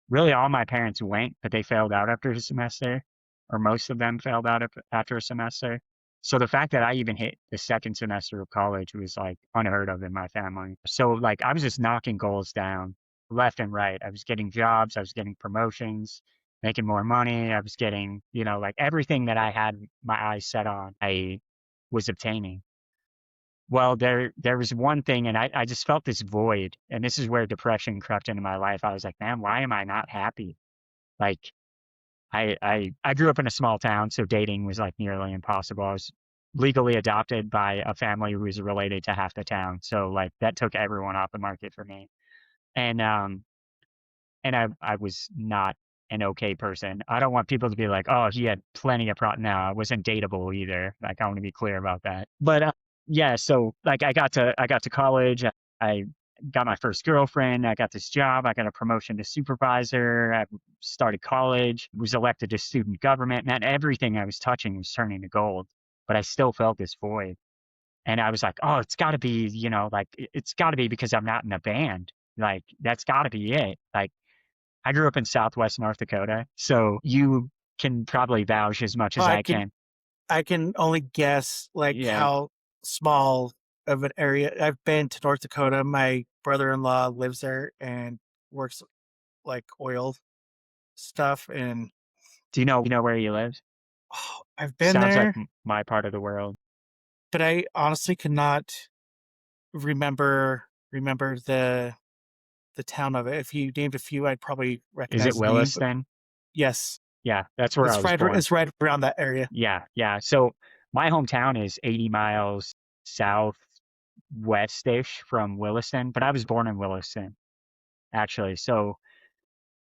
really all my parents went, but they failed out after a semester, or most of them failed out after a semester. So the fact that I even hit the second semester of college was like unheard of in my family. So like I was just knocking goals down left and right. I was getting jobs, I was getting promotions, making more money. I was getting, like everything that I had my eyes set on, I was obtaining. Well, there was one thing, and I just felt this void, and this is where depression crept into my life. I was like, man, why am I not happy? Like, I grew up in a small town, so dating was like nearly impossible. I was legally adopted by a family who was related to half the town, so like that took everyone off the market for me. And I was not an okay person. I don't want people to be like, oh, he had plenty of no, I wasn't dateable either. Like I want to be clear about that. But yeah, so like I got to college. I got my first girlfriend. I got this job. I got a promotion to supervisor. I started college. Was elected to student government. Man, everything I was touching was turning to gold. But I still felt this void. And I was like, oh, it's got to be, like it's got to be because I'm not in a band. Like that's got to be it. Like I grew up in Southwest North Dakota, so you can probably vouch as much Well, as I can. I can only guess like Yeah. how small of an area. I've been to North Dakota. My brother-in-law lives there and works like oil stuff, and Do you know where you live? I've been Sounds like there, my part of the world. but I honestly cannot remember the town of it. If you named a few, I'd probably Is it recognize the name. But Williston? yes, Yeah, that's where I was born. it's right around that area. Yeah, yeah. So my hometown is 80 miles southwest-ish from Williston, but I was born in Williston, actually. So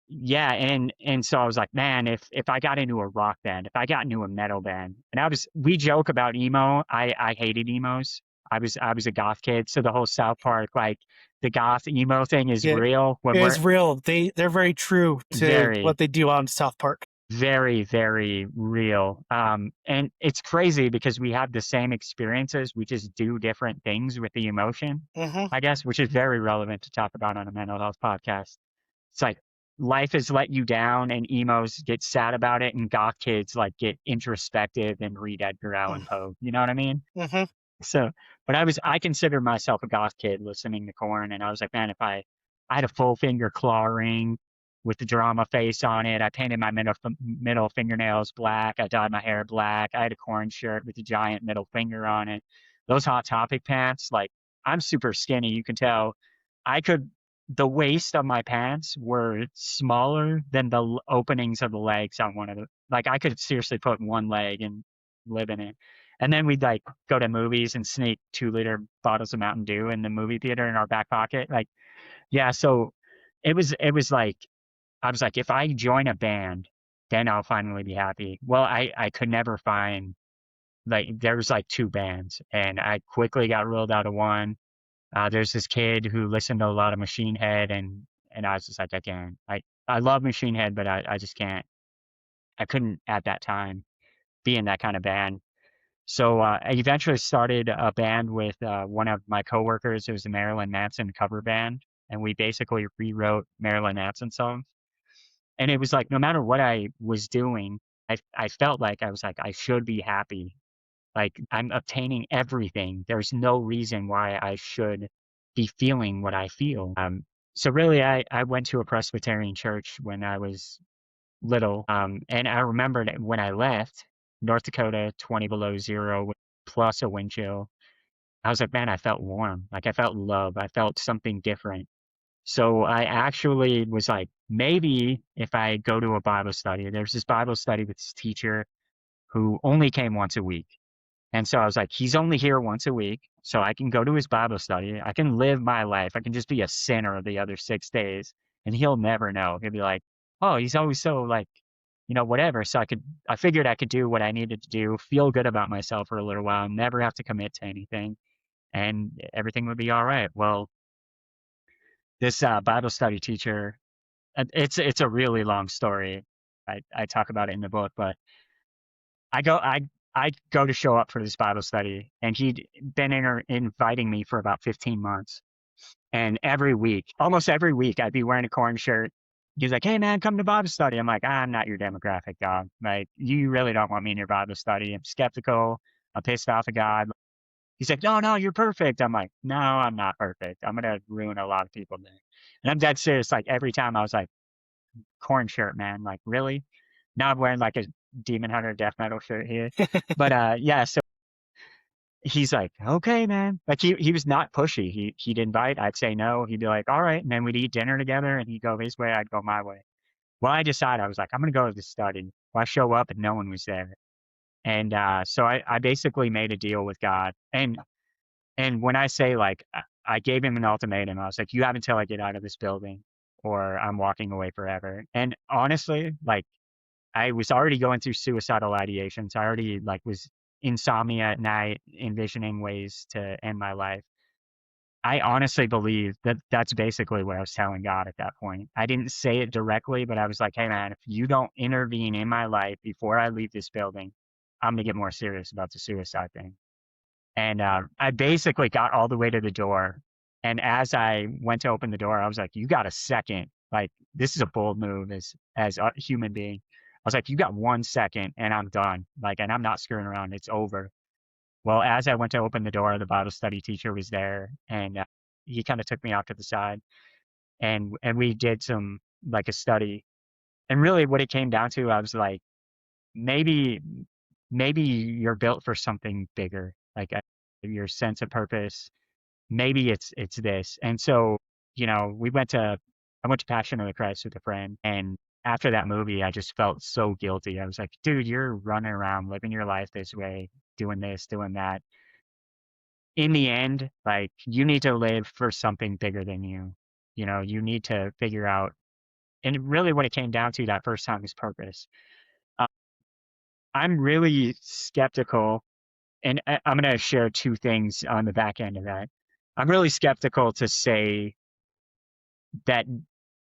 yeah, and so I was like, man, if I got into a rock band, if I got into a metal band, and we joke about emo. I hated emos. I was a goth kid, so the whole South Park like the goth emo thing is Yeah, real when it we're is real. They're very true to very what they do on South Park. very very real. And it's crazy because we have the same experiences, we just do different things with the emotion, Hmm. I guess, which is very relevant to talk about on a mental health podcast. It's like life has let you down and emos get sad about it and goth kids like get introspective and read Edgar Allan Poe. You know what I mean? Hmm. So, but I consider myself a goth kid listening to Corn, and I was like, man, if I had a full finger claw ring with the drama face on it, I painted my middle fingernails black, I dyed my hair black, I had a Corn shirt with a giant middle finger on it, those Hot Topic pants, like I'm super skinny, you can tell. I could The waist of my pants were smaller than the openings of the legs on one of the like I could seriously put one leg and live in it. And then we'd like go to movies and sneak 2-liter bottles of Mountain Dew in the movie theater in our back pocket. Like, yeah, so it was like I was like, if I join a band, then I'll finally be happy. Well, I could never find like there was like two bands, and I quickly got ruled out of one. There's this kid who listened to a lot of Machine Head, and I was just like, I can't. I love Machine Head, but I just can't. I couldn't at that time be in that kind of band. So I eventually started a band with one of my coworkers. It was a Marilyn Manson cover band, and we basically rewrote Marilyn Manson songs. And it was like no matter what I was doing, I felt like I was like I should be happy. Like I'm obtaining everything. There's no reason why I should be feeling what I feel. So really, I went to a Presbyterian church when I was little. And I remember that when I left North Dakota, 20 below zero plus a wind chill, I was like, man, I felt warm. Like I felt love. I felt something different. So I actually was like, maybe if I go to a Bible study, there's this Bible study with this teacher who only came once a week. And so I was like, he's only here once a week, so I can go to his Bible study. I can live my life. I can just be a sinner the other 6 days, and he'll never know. He'll be like, oh, he's always so like, whatever. So I figured I could do what I needed to do, feel good about myself for a little while, never have to commit to anything, and everything would be all right. Well, this Bible study teacher, it's a really long story. I talk about it in the book, but I go I go to show up for this Bible study, and he'd been inviting me for about 15 months. And every week, almost every week, I'd be wearing a corn shirt. He's like, "Hey man, come to Bible study." I'm like, "I'm not your demographic, dog. Like, you really don't want me in your Bible study." I'm skeptical. I'm pissed off at God. He's like, "No, no, you're perfect." I'm like, "No, I'm not perfect. I'm gonna ruin a lot of people there." And I'm dead serious. Like every time, I was like, "Corn shirt, man. Like, really?" Now I'm wearing like a Demon Hunter death metal shirt here. But yeah, so he's like, okay, man. Like he was not pushy. He'd invite, I'd say no. He'd be like, all right, and then we'd eat dinner together, and he'd go his way, I'd go my way. Well, I decided I was like, I'm gonna go to the study. Well, I show up and no one was there, and so I basically made a deal with God. And when I say like I gave him an ultimatum, I was like, you have until I get out of this building, or I'm walking away forever. And honestly, like I was already going through suicidal ideations. I already like was insomnia at night, envisioning ways to end my life. I honestly believe that that's basically what I was telling God at that point. I didn't say it directly, but I was like, "Hey man, if you don't intervene in my life before I leave this building, I'm gonna get more serious about the suicide thing." And I basically got all the way to the door. And as I went to open the door, I was like, "You got a second? Like, this is a bold move as a human being." I was like, "You got 1 second, and I'm done. Like, and I'm not screwing around. It's over." Well, as I went to open the door, the Bible study teacher was there, and he kind of took me out to the side, and we did some like a study. And really, what it came down to, I was like, maybe maybe you're built for something bigger, like your sense of purpose. Maybe it's this. And so, I went to Passion of the Christ with a friend, and after that movie, I just felt so guilty. I was like, dude, you're running around living your life this way, doing this, doing that. In the end, like you need to live for something bigger than you. You need to figure out, and really what it came down to that first time is purpose. Uh, I'm really skeptical, and I'm going to share two things on the back end of that. I'm really skeptical to say that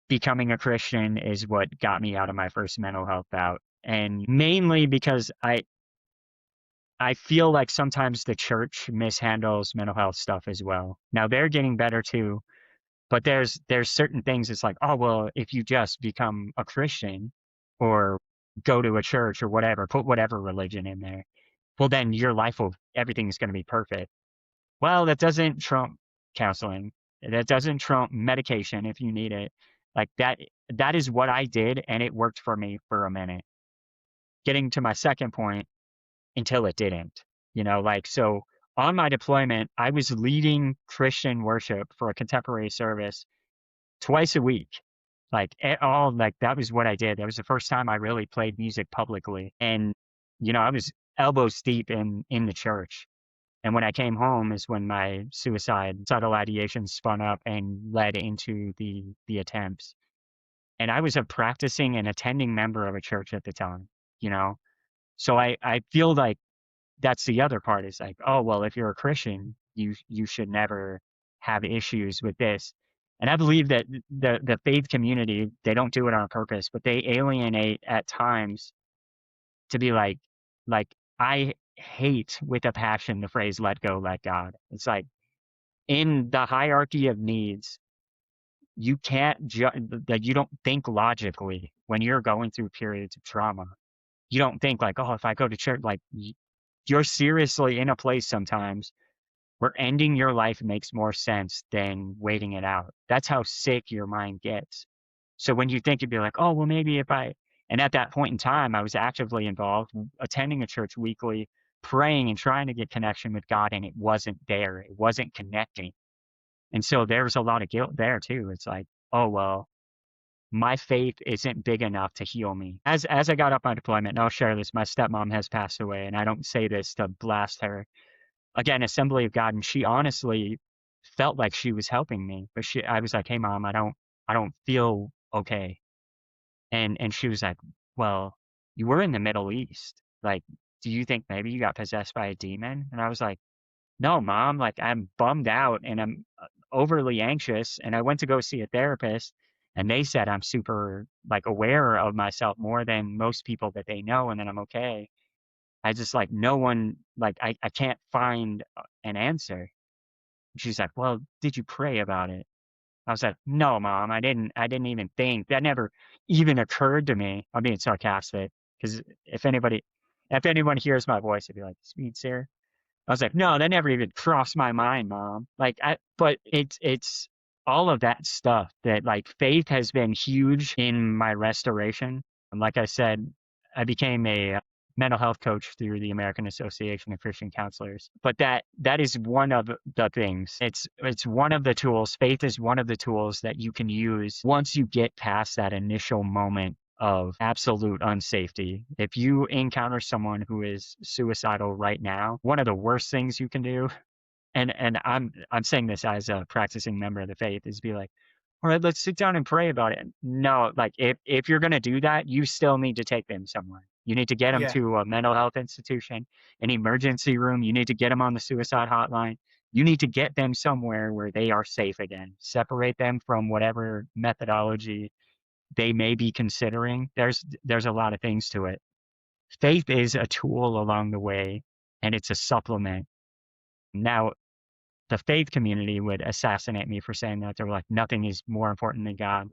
becoming a Christian is what got me out of my first mental health bout. And mainly because I feel like sometimes the church mishandles mental health stuff as well. Now they're getting better too, but there's certain things it's like, oh well, if you just become a Christian or go to a church or whatever, put whatever religion in there, well then your life will everything's going to be perfect. Well, that doesn't trump counseling. That doesn't trump medication if you need it. Like that is what I did, and it worked for me for a minute. Getting to my second point, until it didn't. Like so on my deployment, I was leading Christian worship for a contemporary service twice a week. Like all like that was what I did. That was the first time I really played music publicly. And I was elbows deep in the church. And when I came home is when my suicidal ideation spun up and led into the attempts. And I was a practicing and attending member of a church at the time, you know? So I feel like that's the other part is like, oh, well, if you're a Christian, you should never have issues with this. And I believe that the faith community, they don't do it on purpose, but they alienate at times to be like I hate with a passion the phrase let go, let God. It's like in the hierarchy of needs, you can't that you don't think logically when you're going through periods of trauma. You don't think like, oh, if I go to church, like you're seriously in a place sometimes where ending your life makes more sense than waiting it out. That's how sick your mind gets. So when you think you'd be like, oh, well, maybe if I, and at that point in time, I was actively involved, attending a church weekly, praying and trying to get connection with God, and it wasn't there. It wasn't connecting. And so there's a lot of guilt there too. It's like, oh, well, my faith isn't big enough to heal me. As I got off my deployment, and I'll share this, my stepmom has passed away, and I don't say this to blast her. Again, Assembly of God, and she honestly felt like she was helping me, but I was like, "Hey, mom, I don't feel okay," and she was like, "Well, you were in the Middle East. Like, do you think maybe you got possessed by a demon?" And I was like, "No, mom. Like, I'm bummed out and I'm overly anxious, and I went to go see a therapist." And they said I'm super like aware of myself more than most people that they know, and that I'm okay. I just like no one like I can't find an answer. She's like, "Well, did you pray about it?" I was like, "No, mom, I didn't even think. That never even occurred to me." I'm being sarcastic because if anyone hears my voice, they'd be like, "Sweet sir." I was like, "No, that never even crossed my mind, mom." But it's all of that stuff that like faith has been huge in my restoration. And like I said, I became a mental health coach through the American Association of Christian Counselors. But that is one of the things. It's one of the tools. Faith is one of the tools that you can use once you get past that initial moment of absolute unsafety. If you encounter someone who is suicidal right now, one of the worst things you can do, and I'm saying this as a practicing member of the faith, is be like, all right, let's sit down and pray about it. No, like if you're gonna do that, you still need to take them somewhere. You need to get them Yeah. to a mental health institution, an emergency room. You need to get them on the suicide hotline. You need to get them somewhere where they are safe again. Separate them from whatever methodology they may be considering. There's a lot of things to it. Faith is a tool along the way, and it's a supplement. Now, the faith community would assassinate me for saying that. They're like, nothing is more important than God.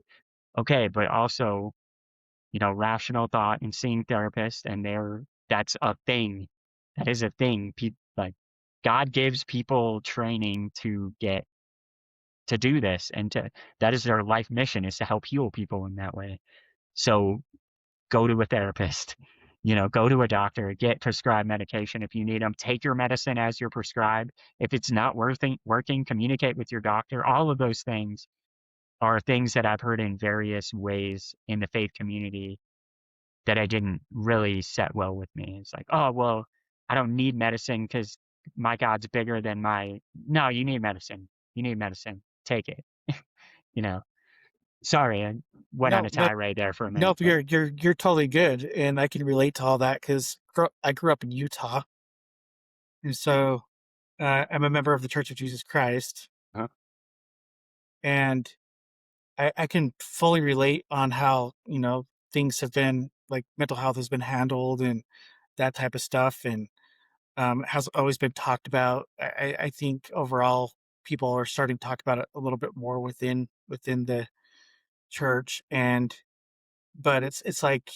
Okay, but also, rational thought and seeing therapists, and that's a thing. That is a thing. Like God gives people training to do this, and that is their life mission, is to help heal people in that way. So go to a therapist, go to a doctor, get prescribed medication if you need them, take your medicine as you're prescribed. If it's not working, communicate with your doctor. All of those things are things that I've heard in various ways in the faith community that I didn't really set well with me. It's like, oh, well, I don't need medicine because my God's bigger than no, you need medicine. You need medicine. Take it. You know, sorry, I went on No, a but tirade there for a minute, nope, but you're totally good, and I can relate to all that because I grew up in Utah, and so I'm a member of the Church of Jesus Christ, uh, and I can fully relate on how things have been like mental health has been handled and that type of stuff, and has always been talked about. I think overall people are starting to talk about it a little bit more within the church, and but it's like,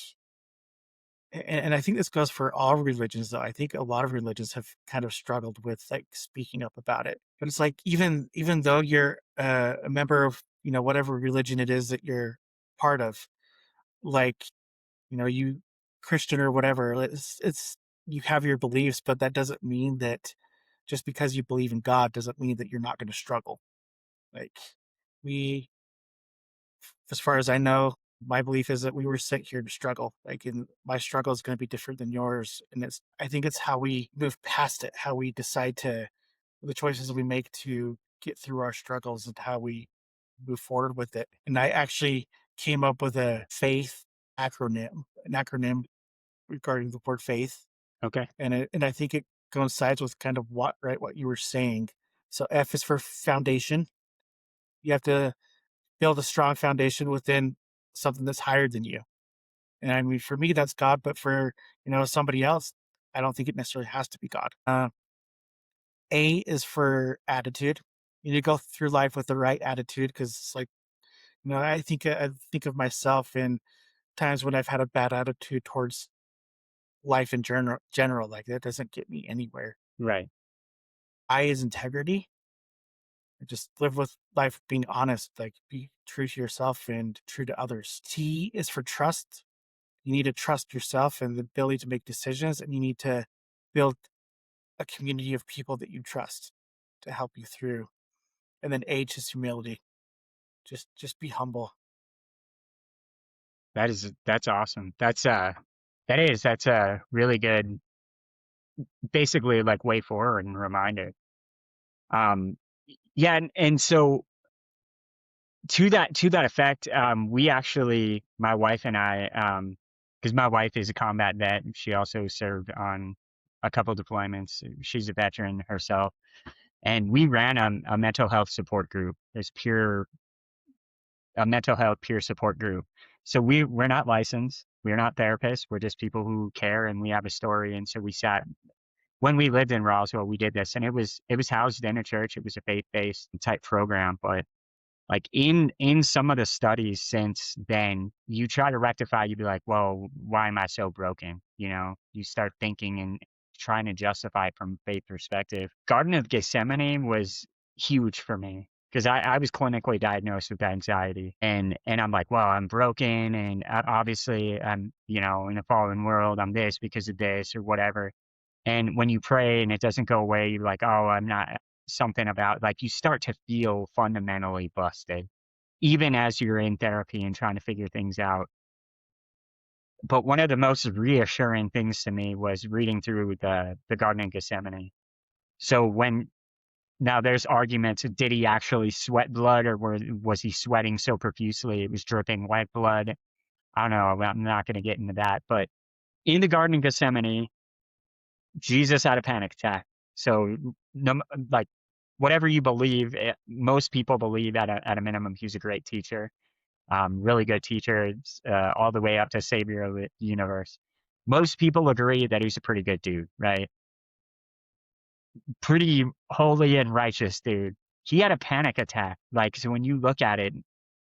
and I think this goes for all religions, though. I think a lot of religions have kind of struggled with like speaking up about it. But it's like even though you're a member of whatever religion it is that you're part of, like you Christian or whatever, it's you have your beliefs, but that doesn't mean that just because you believe in God doesn't mean that you're not going to struggle. Like we, as far as I know, My belief is that we were sent here to struggle. Like, and my struggle is going to be different than yours. And I think it's how we move past it, how we decide to, the choices we make to get through our struggles and how we move forward with it. And I actually came up with a faith an acronym regarding the word faith. Okay. And I think it coincides with kind of what you were saying. So F is for foundation. You have to build a strong foundation within something that's higher than you. And I mean, for me, that's God, but for, somebody else, I don't think it necessarily has to be God. A is for attitude. You need to go through life with the right attitude because it's like, I think of myself in times when I've had a bad attitude towards life in general, like that doesn't get me anywhere. Right. I is integrity. Just live with life being honest, like be true to yourself and true to others. T is for trust. You need to trust yourself and the ability to make decisions, and you need to build a community of people that you trust to help you through. And then H is humility. Just be humble. That's awesome. That's a really good, basically like way forward and reminder. Um, yeah, and so to that effect, we actually, my wife and I, because my wife is a combat vet, she also served on a couple deployments. She's a veteran herself, and we ran a mental health support group. There's pure a mental health peer support group. So we're not licensed, we're not therapists, we're just people who care and we have a story. And so we sat when we lived in Roswell, we did this, and it was housed in a church. It was a faith-based type program, but like in some of the studies since then, you try to rectify, you'd be like, well, why am I so broken? You start thinking and trying to justify from faith perspective. Garden of Gethsemane was huge for me because I was clinically diagnosed with anxiety, and I'm like, well, I'm broken, and obviously I'm, in a fallen world, I'm this because of this or whatever. And when you pray and it doesn't go away, you're like, oh, I'm not, something about, like, you start to feel fundamentally busted, even as you're in therapy and trying to figure things out. But one of the most reassuring things to me was reading through the Garden of Gethsemane. So now there's arguments, did he actually sweat blood, or was he sweating so profusely it was dripping white blood? I don't know. I'm not going to get into that. But in the Garden of Gethsemane, Jesus had a panic attack. So, no, like, whatever you believe, most people believe at a minimum he's a great teacher, really good teacher, all the way up to savior of the universe. Most people agree that he's a pretty good dude, right? Pretty holy and righteous dude. He had a panic attack. Like, so when you look at it,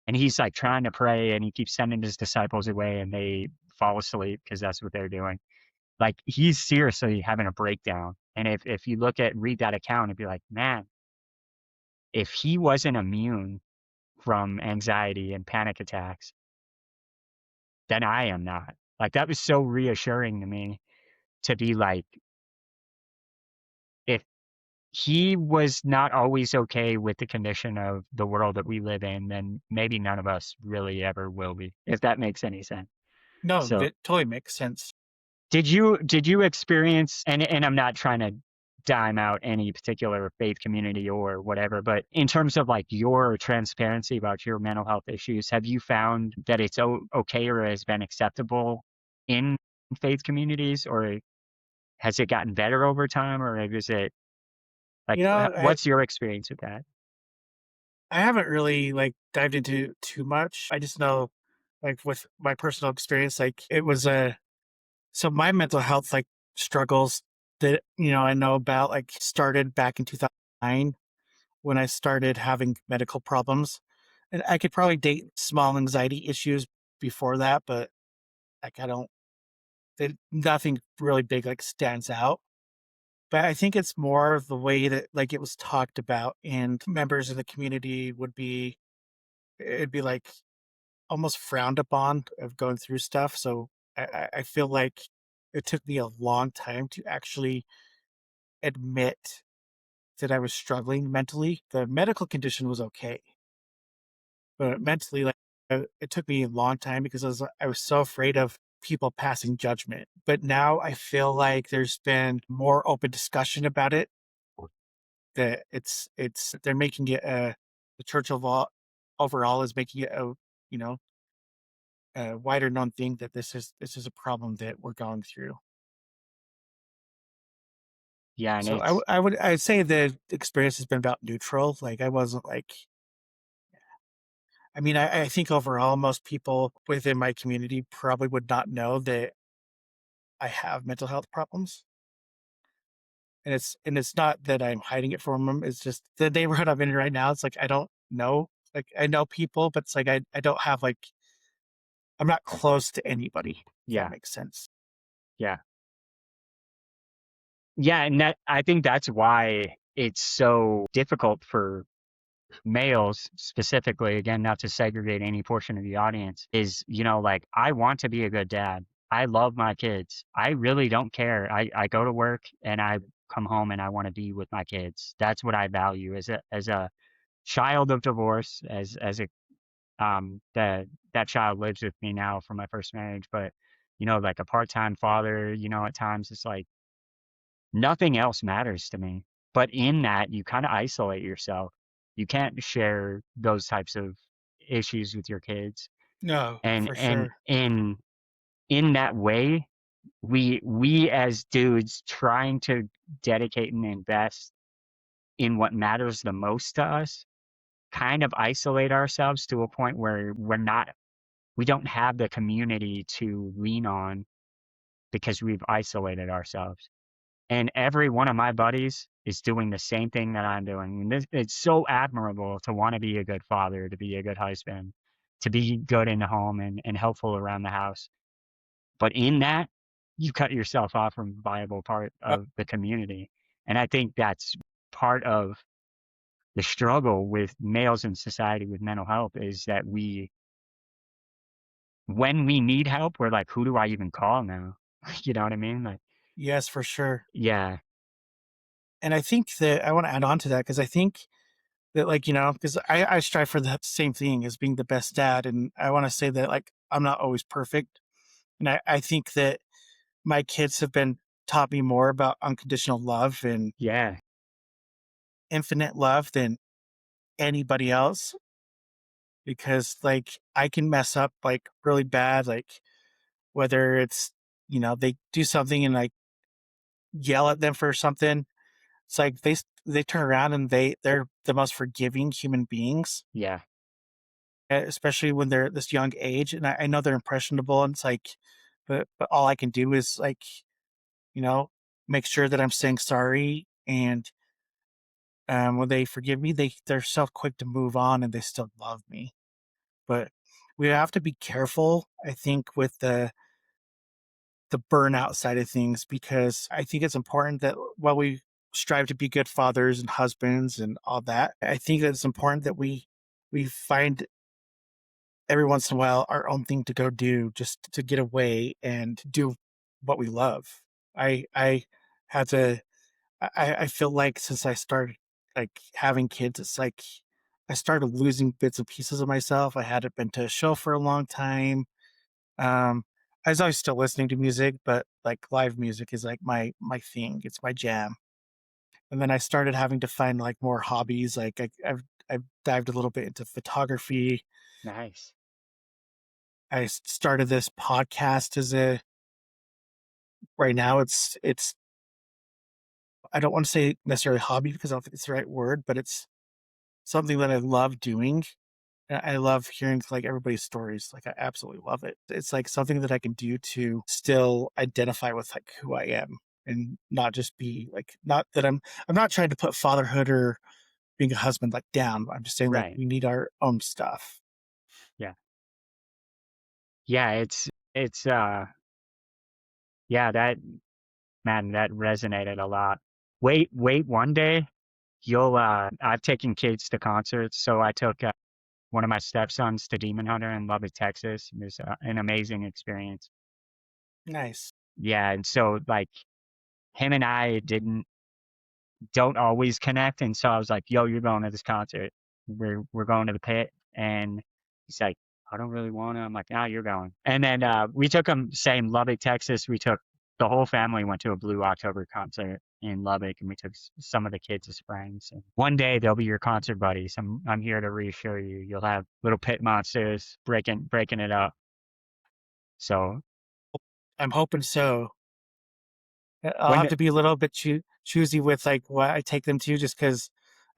and he's like trying to pray, and he keeps sending his disciples away, and they fall asleep because that's what they're doing. Like, he's seriously having a breakdown. And if you read that account and be like, man, if he wasn't immune from anxiety and panic attacks, then I am not. Like, that was so reassuring to me, to be like, if he was not always okay with the condition of the world that we live in, then maybe none of us really ever will be, if that makes any sense. No, So that totally makes sense. did you experience, and I'm not trying to dime out any particular faith community or whatever, but in terms of like your transparency about your mental health issues, have you found that it's okay or has been acceptable in faith communities, or has it gotten better over time, or is it like, You know, I what's your experience with that? I haven't really like dived into too much. I just know, like with my personal experience, like it was a so my mental health like struggles that I know about like started back in 2009 when I started having medical problems. And I could probably date small anxiety issues before that, but like nothing really big like stands out. But I think it's more of the way that like it was talked about and members of the community it'd be like almost frowned upon of going through stuff. So I feel like it took me a long time to actually admit that I was struggling mentally. The medical condition was okay, but mentally, like It took me a long time because I was so afraid of people passing judgment. But now I feel like there's been more open discussion about it. That it's they're making it the church overall is making it you know a wider known thing that this is a problem that we're going through. Yeah, and So it's I'd say the experience has been about neutral. Like I wasn't like I mean I think overall most people within my community probably would not know that I have mental health problems. And it's not that I'm hiding it from them. It's just the neighborhood I'm in right now. It's like I don't know. Like I know people, but it's like I don't have like I'm not close to anybody. If that yeah, makes sense. yeah. Yeah, and that I think that's why it's so difficult for males specifically, again, not to segregate any portion of the audience, is, like, I want to be a good dad. I love my kids. I really don't care. I go to work and I come home and I want to be with my kids. That's what I value as a child of divorce, as a that child lives with me now from my first marriage, but like a part-time father, at times it's like nothing else matters to me. But in that, you kind of isolate yourself. You can't share those types of issues with your kids. No, And for and sure. in that way, we as dudes trying to dedicate and invest in what matters the most to us kind of isolate ourselves to a point where we don't have the community to lean on because we've isolated ourselves. And every one of my buddies is doing the same thing that I'm doing. And it's so admirable to want to be a good father, to be a good husband, to be good in the home and helpful around the house. But in that, you cut yourself off from a viable part Uh, of the community. And I think that's part of the struggle with males in society with mental health is that when we need help, we're like, who do I even call now? You know what I mean? Like, yes, for sure. yeah, And I think that I want to add on to that because I think that like because I strive for that same thing as being the best dad, and I want to say that like I'm not always perfect, and I think that my kids have been taught me more about unconditional love and yeah, infinite love than anybody else because like I can mess up like really bad, like whether it's they do something and I yell at them for something. It's like they turn around and they're the most forgiving human beings, yeah, especially when they're at this young age. And I know they're impressionable, and it's like, but all I can do is like you know make sure that I'm saying sorry, and when they forgive me, they're so quick to move on, and they still love me. But we have to be careful, I think, with the burnout side of things because I think it's important that while we strive to be good fathers and husbands and all that, I think that it's important that we find every once in a while our own thing to go do just to get away and do what we love. I had to I feel like since I started like having kids, it's like I started losing bits and pieces of myself. I hadn't been to a show for a long time. Um, I was always still listening to music, but like live music is like my thing. It's my jam. And then I started having to find like more hobbies. Like I've dived a little bit into photography. nice. I started this podcast as a right now. It's I don't want to say necessarily hobby because I don't think it's the right word, but it's something that I love doing. And I love hearing like everybody's stories. Like I absolutely love it. It's like something that I can do to still identify with like who I am and not just be like not that I'm not trying to put fatherhood or being a husband like down. I'm just saying like Right. we need our own stuff. Yeah. Yeah, it's yeah, that man, that resonated a lot. Wait, one day you'll I've taken kids to concerts, so I took one of my stepsons to Demon Hunter in Lubbock, Texas. It was an amazing experience. Nice. Yeah, and so like him and I don't always connect, and so I was like, "Yo, you're going to this concert. We're going to the pit." And he's like, I don't really want to. I'm like, ah, you're going. And then we took them, same Lubbock, Texas. We took the whole family went to a Blue October concert in Lubbock, and we took some of the kids as friends. And one day they'll be your concert buddies. I'm here to reassure you. You'll have little pit monsters breaking it up. So I'm hoping so. I'll when have to be a little bit choosy with like what I take them to, just because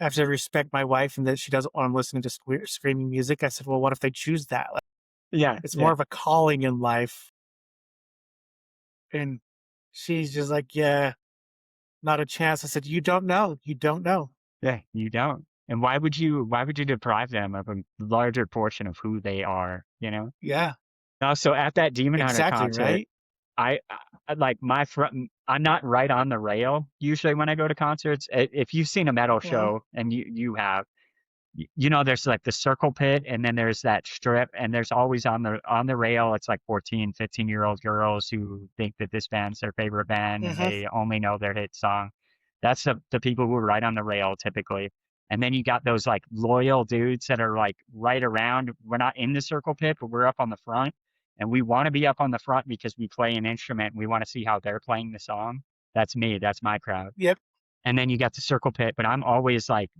I have to respect my wife and that she doesn't want them listening to screaming music. I said, well, what if they choose that? Like, yeah, it's yeah, more of a calling in life. And she's just like, yeah, not a chance. I said, you don't know. You don't know. yeah, you don't. And why would you deprive them of a larger portion of who they are, you know? Yeah, Also at that Demon Hunter exactly. concert, Right. I like my front. I'm not right on the rail usually when I go to concerts. If you've seen a metal Hmm. show and you have, you know, there's like the circle pit and then there's that strip and there's always on the rail. It's like 14, 15-year-old girls who think that this band's their favorite band and Hmm. they only know their hit song. That's the people who are right on the rail typically. And then you got those like loyal dudes that are like right around. We're not in the circle pit, but we're up on the front. And we want to be up on the front because we play an instrument and we want to see how they're playing the song. That's me. That's my crowd. Yep. And then you got the circle pit, but I'm always like,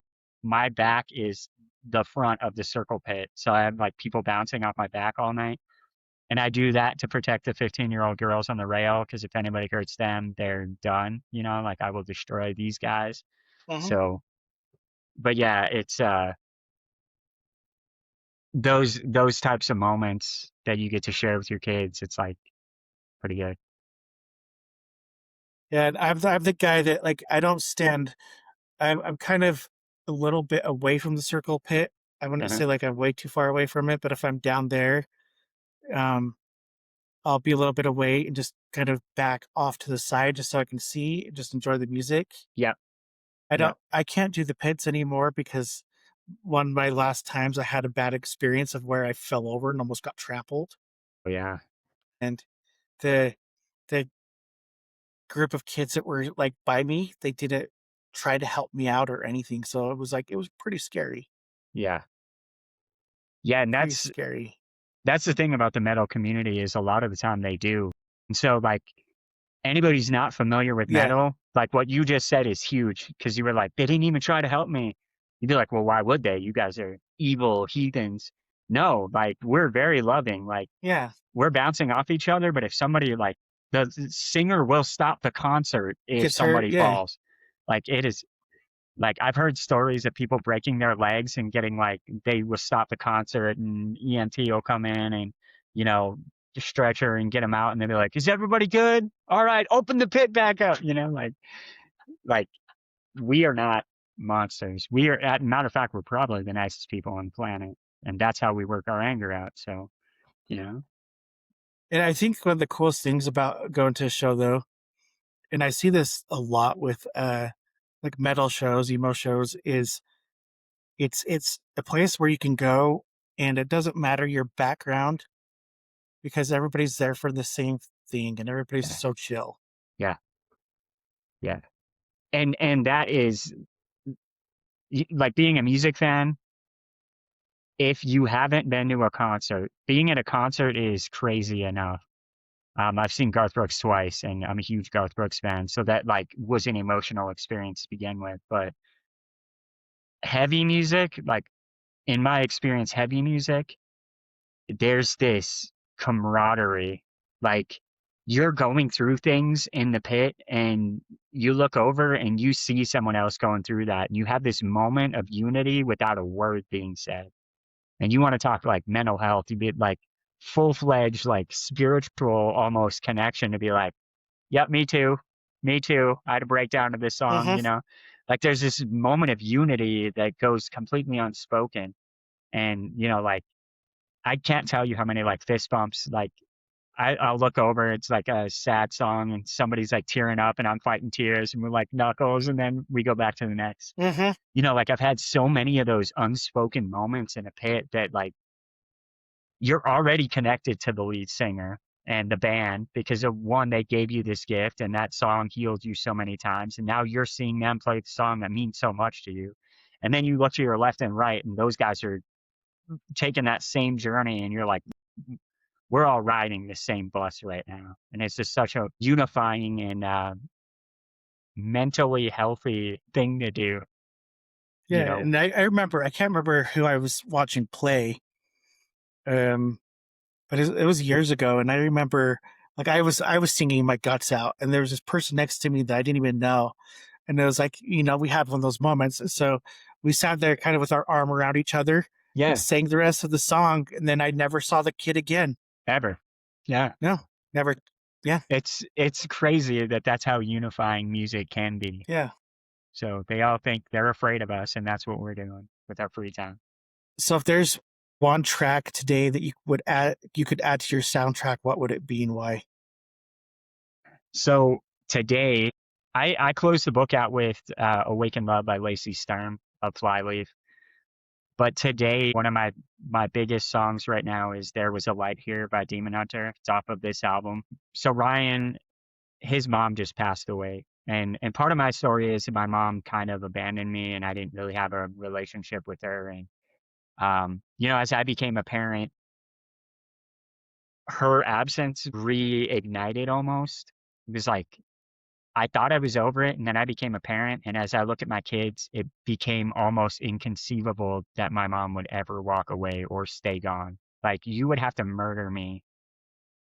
my back is the front of the circle pit. So I have like people bouncing off my back all night. And I do that to protect the 15-year-old girls on the rail because if anybody hurts them, they're done. You know, like I will destroy these guys. Hmm. So, but yeah, it's those types of moments that you get to share with your kids. It's like pretty good. Yeah, and I'm the guy that like I don't stand. I'm kind of a little bit away from the circle pit. I wouldn't Uh-huh. say like I'm way too far away from it, but if I'm down there, um, I'll be a little bit away and just kind of back off to the side just so I can see, just enjoy the music. Yep. Yep. I can't do the pits anymore because one of my last times I had a bad experience of where I fell over and almost got trampled. Oh, yeah. And the the group of kids that were like by me, they didn't try to help me out or anything. So it was pretty scary. Yeah. Yeah. And Pretty scary. that's the thing about the metal community is a lot of the time they do. And so like anybody's not familiar with Yeah. metal, like what you just said is huge because you were like, they didn't even try to help me. You'd be like, well, why would they? You guys are evil heathens. No, like we're very loving. Like Yeah. we're bouncing off each other, but if somebody like the singer will stop the concert if Gets hurt. somebody Yeah. falls. Like it is like I've heard stories of people breaking their legs and getting like they will stop the concert and EMT will come in and you know stretcher and get them out and they'll be like, "Is everybody good? All right, open the pit back up." You know, like we are not monsters. We are, at matter of fact, we're probably the nicest people on the planet, and that's how we work our anger out. So you know, And I think one of the coolest things about going to a show though, and I see this a lot with like metal shows, emo shows, is it's a place where you can go and it doesn't matter your background because everybody's there for the same thing and everybody's yeah, so chill. yeah, yeah, and that is like being a music fan. If you haven't been to a concert, being at a concert is crazy enough. I've seen Garth Brooks twice, and I'm a huge Garth Brooks fan, so that like was an emotional experience to begin with. But heavy music, like in my experience, heavy music, there's this camaraderie. Like you're going through things in the pit, and you look over and you see someone else going through that, and you have this moment of unity without a word being said. And you want to talk like mental health, you be like full fledged, like spiritual almost connection to be like, yep, me too. Me too. I had a breakdown to this song, Hmm. you know? Like there's this moment of unity that goes completely unspoken. And, you know, like I can't tell you how many like fist bumps, like I'll look over, it's like a sad song and somebody's like tearing up and I'm fighting tears and we're like knuckles and then we go back to the next. Hmm. You know, like I've had so many of those unspoken moments in a pit that like you're already connected to the lead singer and the band because of one, they gave you this gift and that song healed you so many times. And now you're seeing them play the song that means so much to you. And then you look to your left and right, and those guys are taking that same journey, and you're like, we're all riding the same bus right now, and it's just such a unifying and mentally healthy thing to do. You Yeah, know, and I remember I can't remember who I was watching play, um, but it was years ago, and I remember like I was singing my guts out, and there was this person next to me that I didn't even know, and it was like we had one of those moments, so we sat there kind of with our arm around each other and yeah, sang the rest of the song, and then I never saw the kid again. ever, yeah. No, never. Yeah, It's crazy that that's how unifying music can be. yeah. So they all think they're afraid of us, and that's what we're doing with our free time. So if there's one track today that you could add to your soundtrack, what would it be and why? So today, I closed the book out with "Awaken Love" by Lacey Sturm of Flyleaf. But today, one of my biggest songs right now is "There Was a Light Here" by Demon Hunter. It's off of this album. So Ryan, his mom just passed away. And part of my story is my mom kind of abandoned me, and I didn't really have a relationship with her. And as I became a parent, her absence reignited almost. It was like I thought I was over it, and then I became a parent, and as I look at my kids, it became almost inconceivable that my mom would ever walk away or stay gone. Like, you would have to murder me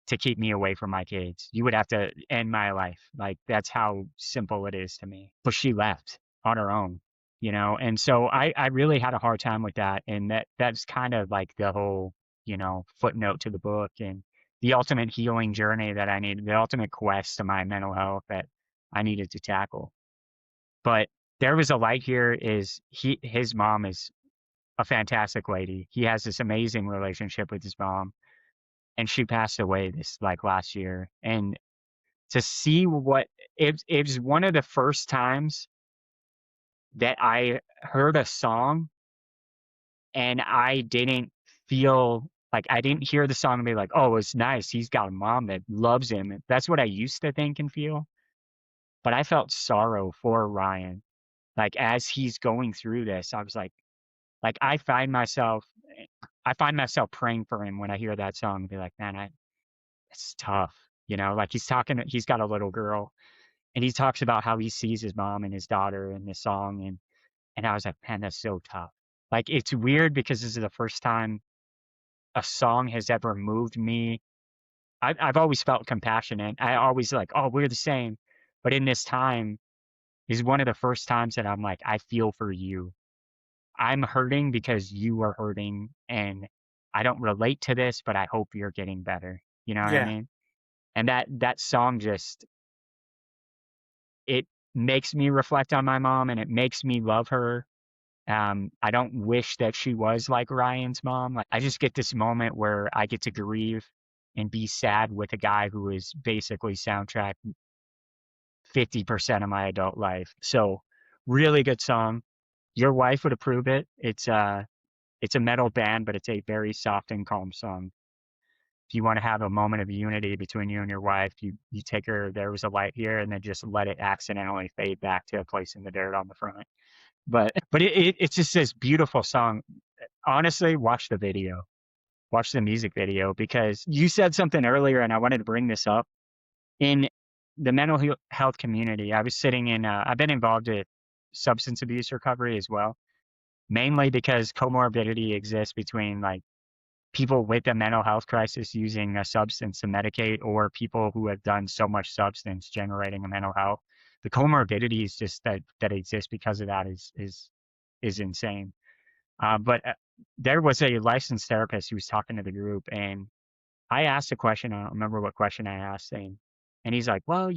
to keep me away from my kids. You would have to end my life. Like, that's how simple it is to me. But she left on her own. And so I really had a hard time with that. And that's kind of like the whole, footnote to the book and the ultimate healing journey that I needed, the ultimate quest to my mental health that I needed to tackle. But There Was a Light Here is his mom is a fantastic lady. He has this amazing relationship with his mom, and she passed away this like last year. And to see what it was one of the first times that I heard a song and I didn't feel like I didn't hear the song and be like, oh, it's nice. He's got a mom that loves him. That's what I used to think and feel. But I felt sorrow for Ryan. Like as he's going through this, I was like I find myself praying for him when I hear that song and be like, man, it's tough. Like he's got a little girl and he talks about how he sees his mom and his daughter in this song. And I was like, man, that's so tough. Like, it's weird because this is the first time a song has ever moved me. I've always felt compassionate. I always like, oh, we're the same. But in this time is one of the first times that I'm like, I feel for you. I'm hurting because you are hurting and I don't relate to this, but I hope you're getting better. You know what I Yeah, mean? And that song just it makes me reflect on my mom and it makes me love her. I don't wish that she was like Ryan's mom. Like, I just get this moment where I get to grieve and be sad with a guy who is basically soundtrack 50% of my adult life. So, really good song. Your wife would approve it. It's a metal band, but it's a very soft and calm song. If you want to have a moment of unity between you and your wife, you take her "There Was a Light Here" and then just let it accidentally fade back to "A Place in the Dirt" on the front. But it's just this beautiful song. Honestly, watch the video. Watch the music video because you said something earlier and I wanted to bring this up. In the health community, I was sitting in I've been involved in substance abuse recovery as well, mainly because comorbidity exists between like people with a mental health crisis using a substance to medicate or people who have done so much substance generating a mental health. The comorbidities just that exist because of that is insane. But there was a licensed therapist who was talking to the group, and I asked a question. I don't remember what question I asked, and he's like, "Well,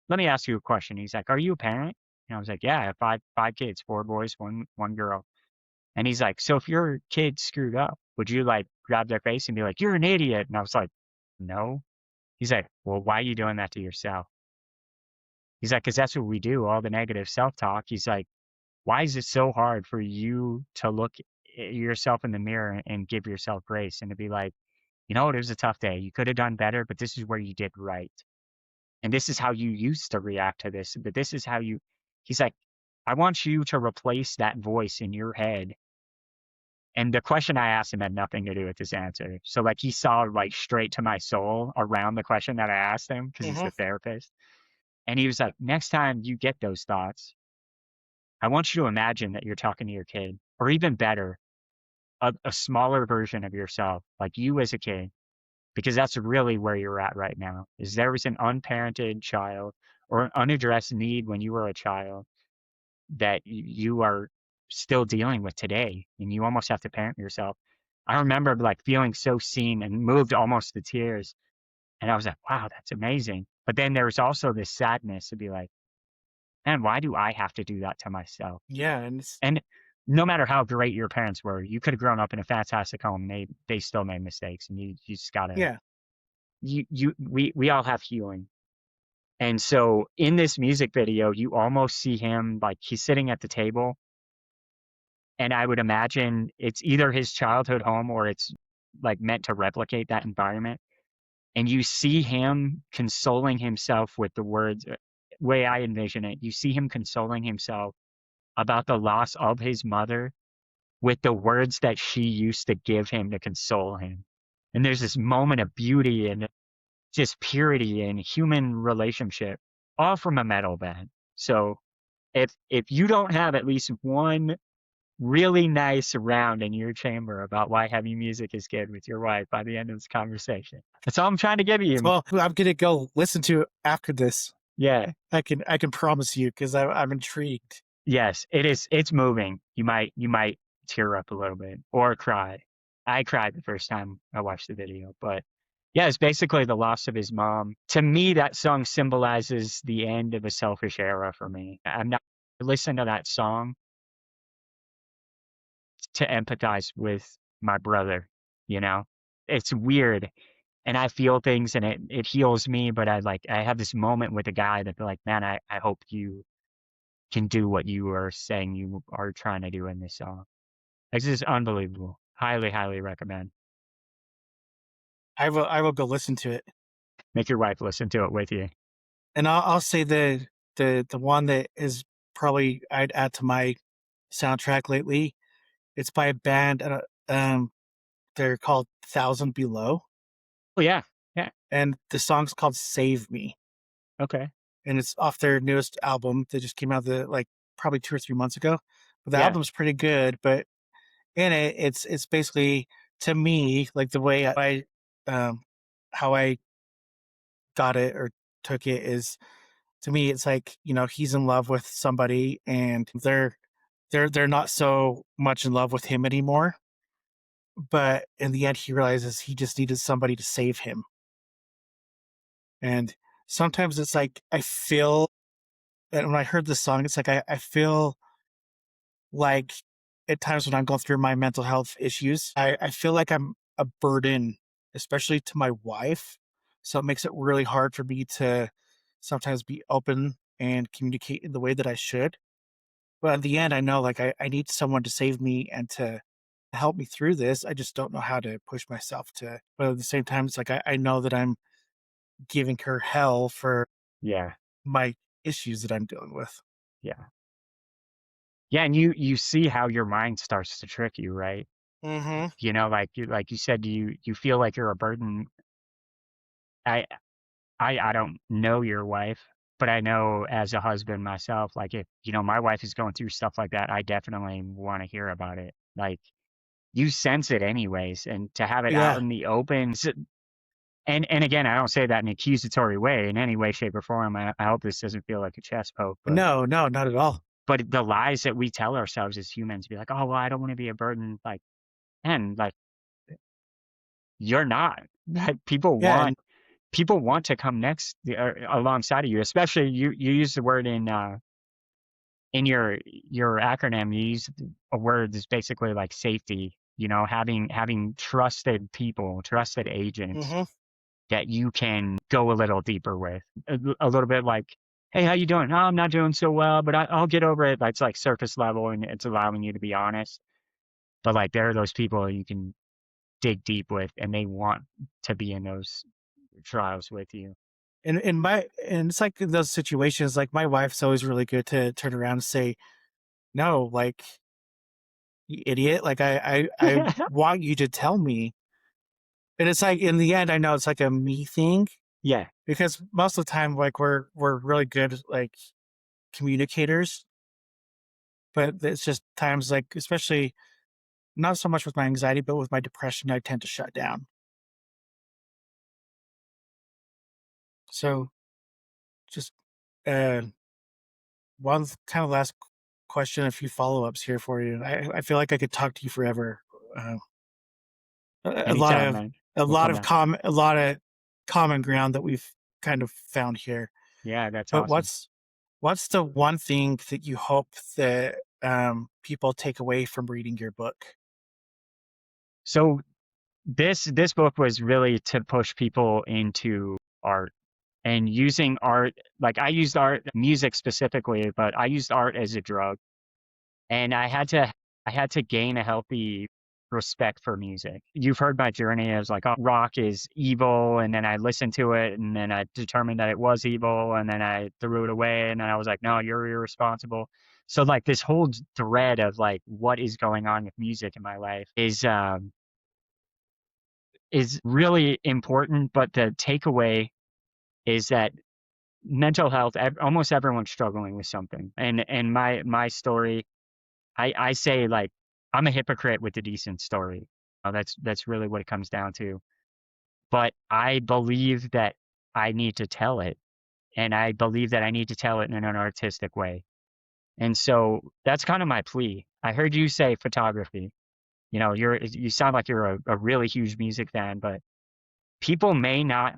let me ask you a question." He's like, "Are you a parent?" And I was like, "Yeah, I have five kids, four boys, one girl." And he's like, "So if your kid screwed up, would you like grab their face and be like, 'You're an idiot'?" And I was like, "No." He's like, "Well, why are you doing that to yourself?" He's like, "'Cause that's what we do, all the negative self-talk." He's like, why is it so hard for you to look at yourself in the mirror and give yourself grace and to be like, it was a tough day. You could have done better, but this is where you did right. And this is how you used to react to this. But this is how he's like, I want you to replace that voice in your head And the question I asked him had nothing to do with his answer. So like he saw like straight to my soul around the question that I asked him because he's Hmm. the therapist. And he was like, next time you get those thoughts, I want you to imagine that you're talking to your kid, or even better, a smaller version of yourself, like you as a kid, because that's really where you're at right now. Is there was an unparented child or an unaddressed need when you were a child that you are still dealing with today, and you almost have to parent yourself. I remember like feeling so seen and moved almost to tears, and I was like, wow, that's amazing. But then there was also this sadness to be like, man, why do I have to do that to myself? Yeah, and it's, And no matter how great your parents were, you could have grown up in a fantastic home. They still made mistakes, and you just gotta yeah, we all have healing. And so in this music video, you almost see him like he's sitting at the table, and I would imagine it's either his childhood home or it's like meant to replicate that environment. And you see him consoling himself with the words, way I envision it. You see him consoling himself about the loss of his mother with the words that she used to give him to console him. And there's this moment of beauty and just purity and human relationship, all from a metal band. So if you don't have at least one really nice round in your chamber about why heavy music is good with your wife by the end of this conversation, that's all I'm trying to give you. well, I'm gonna go listen to it after this. Yeah. I can promise you because I'm intrigued. Yes, it is. It's moving. You might tear up a little bit or cry. I cried the first time I watched the video, but yeah, it's basically the loss of his mom. To me, that song symbolizes the end of a selfish era for me. I'm not listen to that song to empathize with my brother, you know? It's weird, and I feel things, and it heals me, but I have this moment with a guy that like, man, I hope you can do what you are saying you are trying to do in this song. This is unbelievable. Highly, highly recommend. I will go listen to it, Make your wife listen to it with you. and I'll say the one that is probably I'd add to my soundtrack lately. It's by a band, they're called Thousand Below, Oh yeah, yeah, and the song's called "Save Me," okay, and it's off their newest album that just came out like probably 2 or 3 months ago. But the yeah, album's pretty good. But in it, it's basically to me like the way um how I got it or took it is to me it's like he's in love with somebody and they're not so much in love with him anymore, but in the end he realizes he just needed somebody to save him. And sometimes it's like I feel, and when I heard this song it's like I feel like at times when I'm going through my mental health issues, I feel like I'm a burden, especially to my wife. So it makes it really hard for me to sometimes be open and communicate in the way that I should. But at the end, I know like I need someone to save me and to help me through this. I just don't know how to push myself to, but at the same time, it's like I know that I'm giving her hell for yeah, my issues that I'm dealing with. yeah, yeah. And you see how your mind starts to trick you, right? Mm-hmm. You know, like you said, you feel like you're a burden. I I don't know your wife, but I know as a husband myself, like if my wife is going through stuff like that, I definitely want to hear about it. Like you sense it anyways, and to have it out Yeah. in the open. And again, I don't say that in an accusatory way in any way, shape, or form. I hope this doesn't feel like a chest poke, No, no, not at all. but the lies that we tell ourselves as humans, be like, oh well, I don't want to be a burden. Like, and like you're not. Like Yeah. And people want to come next alongside of you. Especially you use the word in your acronym. You use a word that's basically like safety. Having trusted people, trusted agents mm-hmm. that you can go a little deeper with. A little bit like, hey, how you doing? Oh, I'm not doing so well, but I'll get over it. That's like surface level, and it's allowing you to be honest. But like there are those people you can dig deep with, and they want to be in those trials with you. And it's like in those situations, like my wife's always really good to turn around and say, no, like you idiot. Like I want you to tell me. And it's like in the end, I know it's like a me thing Yeah. because most of the time, like we're really good like communicators, but it's just times like especially not so much with my anxiety, but with my depression, I tend to shut down. So just uh, one kind of last question, a few follow ups here for you. I feel like I could talk to you forever. Uh, a lot Anytime, of man. We'll come out. a lot of common ground that we've kind of found here. Yeah, that's But awesome. what's the one thing that you hope that people take away from reading your book? So this book was really to push people into art and using art. Like I used art, music specifically, but I used art as a drug. And I had to gain a healthy respect for music. You've heard my journey as like, oh, rock is evil, and then I listened to it, and then I determined that it was evil, and then I threw it away, and then I was like, no, you're irresponsible. So like this whole thread of like what is going on with music in my life is really important. But the takeaway is that mental health, almost everyone's struggling with something, and my story, I say like I'm a hypocrite with a decent story. That's really what it comes down to. But I believe that I need to tell it, and I believe that I need to tell it in an artistic way. And so that's kind of my plea. I heard you say photography. You know, you sound like you're a really huge music fan, but people may not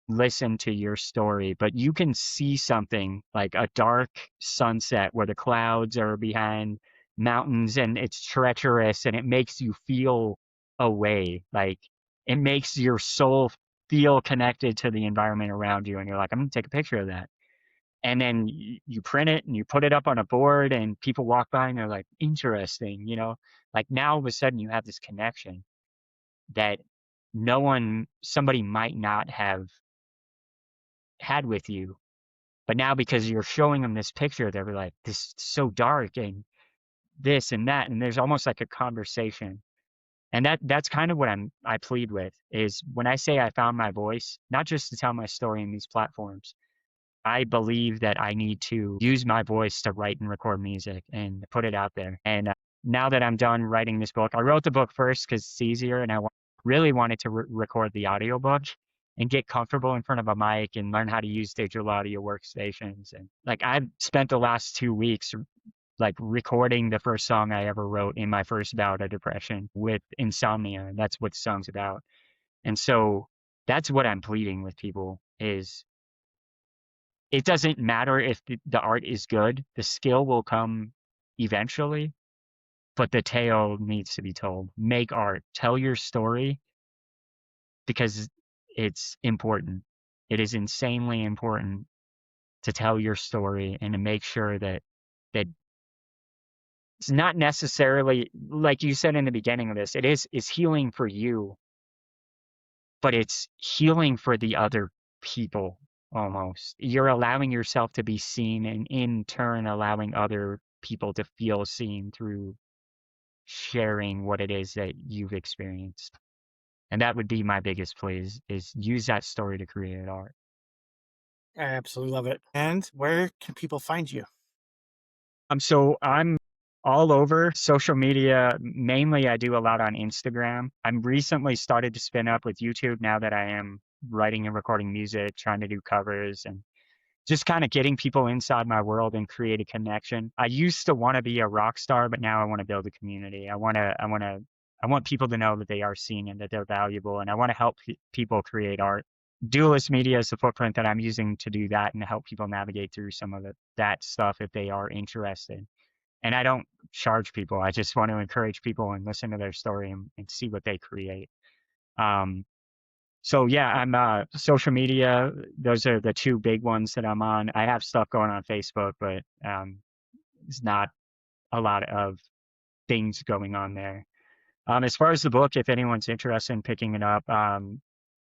listen to your story, but you can see something like a dark sunset where the clouds are behind mountains and it's treacherous and it makes you feel a way. Like it makes your soul feel connected to the environment around you. And you're like, I'm going to take a picture of that. And then you print it and you put it up on a board and people walk by and they're like, interesting, you know, like now all of a sudden you have this connection that somebody might not have had with you. But now because you're showing them this picture, they're like, this is so dark and this and that. And there's almost like a conversation. And that's kind of what I plead with is when I say I found my voice, not just to tell my story in these platforms. I believe that I need to use my voice to write and record music and put it out there. And now that I'm done writing this book, I wrote the book first because it's easier, and really wanted to record the audiobook and get comfortable in front of a mic and learn how to use digital audio workstations. And like I've spent the last 2 weeks like recording the first song I ever wrote in my first bout of depression with insomnia. And that's what the song's about. And so that's what I'm pleading with people is it doesn't matter if the art is good, the skill will come eventually, but the tale needs to be told. Make art, tell your story because it's important. It is insanely important to tell your story and to make sure that it's not necessarily like you said in the beginning of this, is healing for you, but it's healing for the other people almost. You're allowing yourself to be seen and in turn allowing other people to feel seen through sharing what it is that you've experienced. And that would be my biggest plea is use that story to create art. I absolutely love it. And where can people find you? So I'm all over social media. Mainly I do a lot on Instagram. I'm recently started to spin up with YouTube now that I am writing and recording music, trying to do covers and just kind of getting people inside my world and create a connection. I used to want to be a rock star, but now I want to build a community. I want people to know that they are seen and that they're valuable, and I want to help people create art. Duelist Media is the footprint that I'm using to do that and to help people navigate through some of that stuff if they are interested. And I don't charge people. I just want to encourage people and listen to their story and see what they create. Um, so yeah, I'm social media. Those are the two big ones that I'm on. I have stuff going on Facebook, but it's not a lot of things going on there. As far as the book, if anyone's interested in picking it up,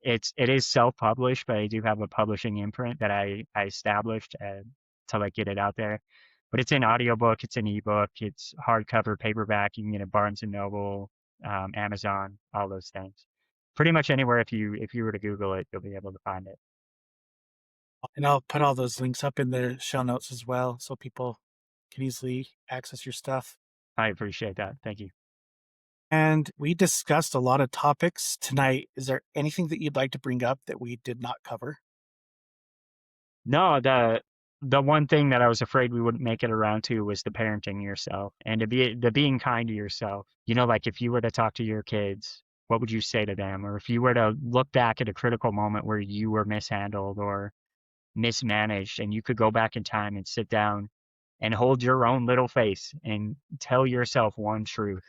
it is self-published, but I do have a publishing imprint that I established to like get it out there. but it's an audiobook, it's an ebook, it's hardcover, paperback. You can get it at Barnes and Noble, Amazon, all those things. Pretty much anywhere if you were to Google it, you'll be able to find it. And I'll put all those links up in the show notes as well so people can easily access your stuff. I appreciate that. Thank you. And we discussed a lot of topics tonight. Is there anything that you'd like to bring up that we did not cover? No, the one thing that I was afraid we wouldn't make it around to was the parenting yourself and the being kind to yourself. You know, like if you were to talk to your kids, what would you say to them? Or if you were to look back at a critical moment where you were mishandled or mismanaged and you could go back in time and sit down and hold your own little face and tell yourself one truth,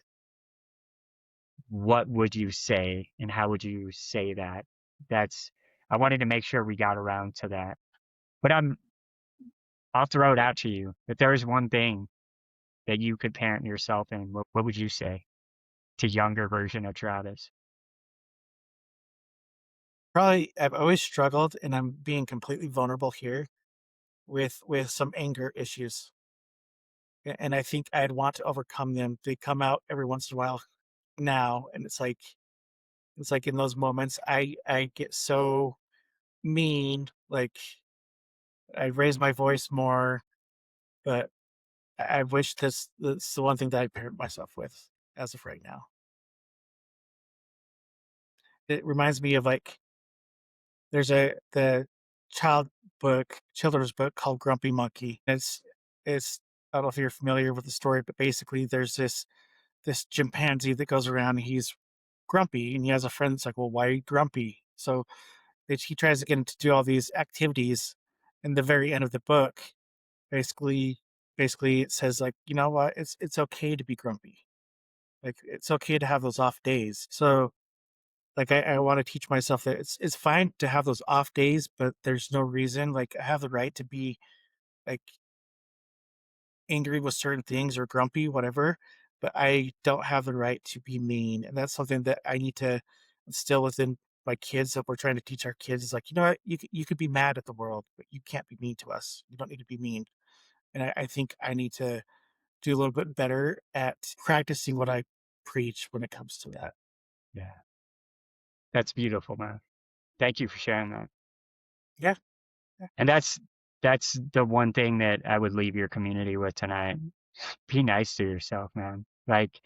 what would you say and how would you say that? That's I wanted to make sure we got around to that. But I'll throw it out to you. If there is one thing that you could parent yourself in, what would you say to younger version of Travis? Probably, I've always struggled, and I'm being completely vulnerable here with some anger issues, and I think I'd want to overcome them. They come out every once in a while now, and it's like in those moments I get so mean, like I raise my voice more, but I wish this the one thing that I parent myself with as of right now. It reminds me of like there's a the children's book called Grumpy Monkey. It's I don't know if you're familiar with the story, but basically there's this chimpanzee that goes around and he's grumpy and he has a friend that's like, well, why are you grumpy? So he tries to get him to do all these activities. In the very end of the book, basically basically it says like, you know what, it's okay to be grumpy. Like it's okay to have those off days. So like I want to teach myself that it's fine to have those off days, but there's no reason. Like I have the right to be like angry with certain things or grumpy, whatever, but I don't have the right to be mean. And that's something that I need to instill within my kids that we're trying to teach our kids is like, you know what, you could be mad at the world, but you can't be mean to us. You don't need to be mean. And I think I need to do a little bit better at practicing what I preach when it comes to that. Yeah, that's beautiful, man. Thank you for sharing that. Yeah. Yeah. And that's the one thing that I would leave your community with tonight. Be nice to yourself, man. Like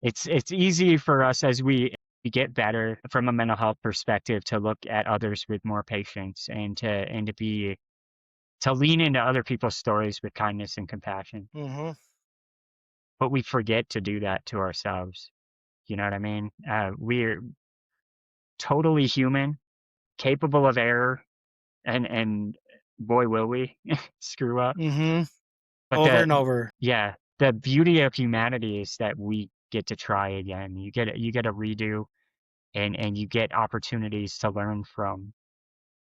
it's easy for us as we get better from a mental health perspective to look at others with more patience and to be to lean into other people's stories with kindness and compassion. Hmm. But we forget to do that to ourselves. You know what I mean? We're totally human, capable of error, and boy will we screw up. Hmm. But Over and over. yeah, the beauty of humanity is that we get to try again. You get a redo and you get opportunities to learn from.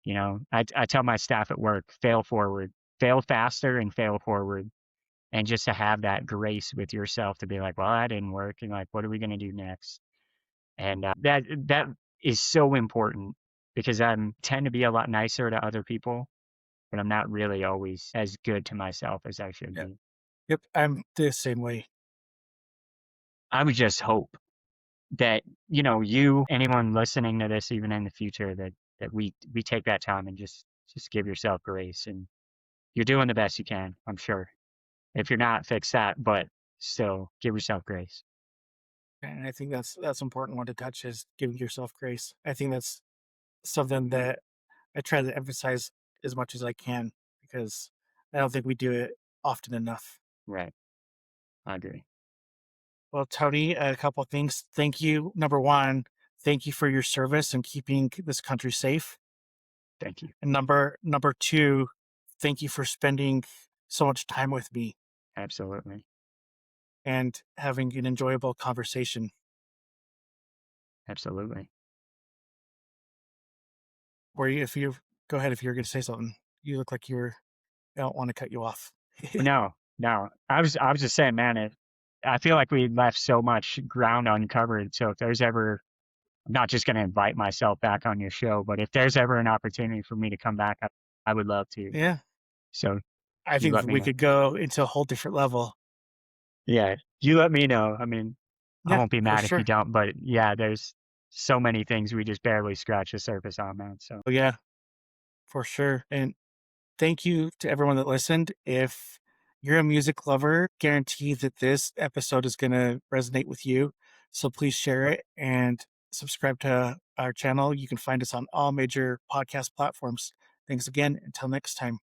You know, I tell my staff at work, fail forward, fail faster and fail forward. And just to have that grace with yourself to be like, well, that didn't work. And like, what are we going to do next? And that is so important because I tend to be a lot nicer to other people, but I'm not really always as good to myself as I should Yep. be. Yep. I'm the same way. I would just hope that, you know, you, anyone listening to this, even in the future, that we take that time and just give yourself grace. And you're doing the best you can, I'm sure. If you're not, fix that, but still give yourself grace. And I think that's important one to touch is giving yourself grace. I think that's something that I try to emphasize as much as I can because I don't think we do it often enough. Right. I agree. Well, Tony, a couple of things. Thank you. Number one, thank you for your service and keeping this country safe. Thank you. And number two, thank you for spending so much time with me Absolutely. and having an enjoyable conversation. Absolutely. Or if you go ahead if you're going to say something, you look like you're. I don't want to cut you off. No, no. I was just saying, man, I feel like we left so much ground uncovered. So if there's ever, I'm not just going to invite myself back on your show, but if there's ever an opportunity for me to come back, I would love to. Yeah. So I You think let me we know. could go into a whole different level. Yeah, you let me know. I mean, I Yeah, won't be for mad if you sure. don't, but yeah, there's so many things we just barely scratch the surface on, man. So Oh, yeah, for sure. And thank you to everyone that listened. If you're a music lover, guarantee that this episode is going to resonate with you. So please share it and subscribe to our channel. You can find us on all major podcast platforms. Thanks again. Until next time.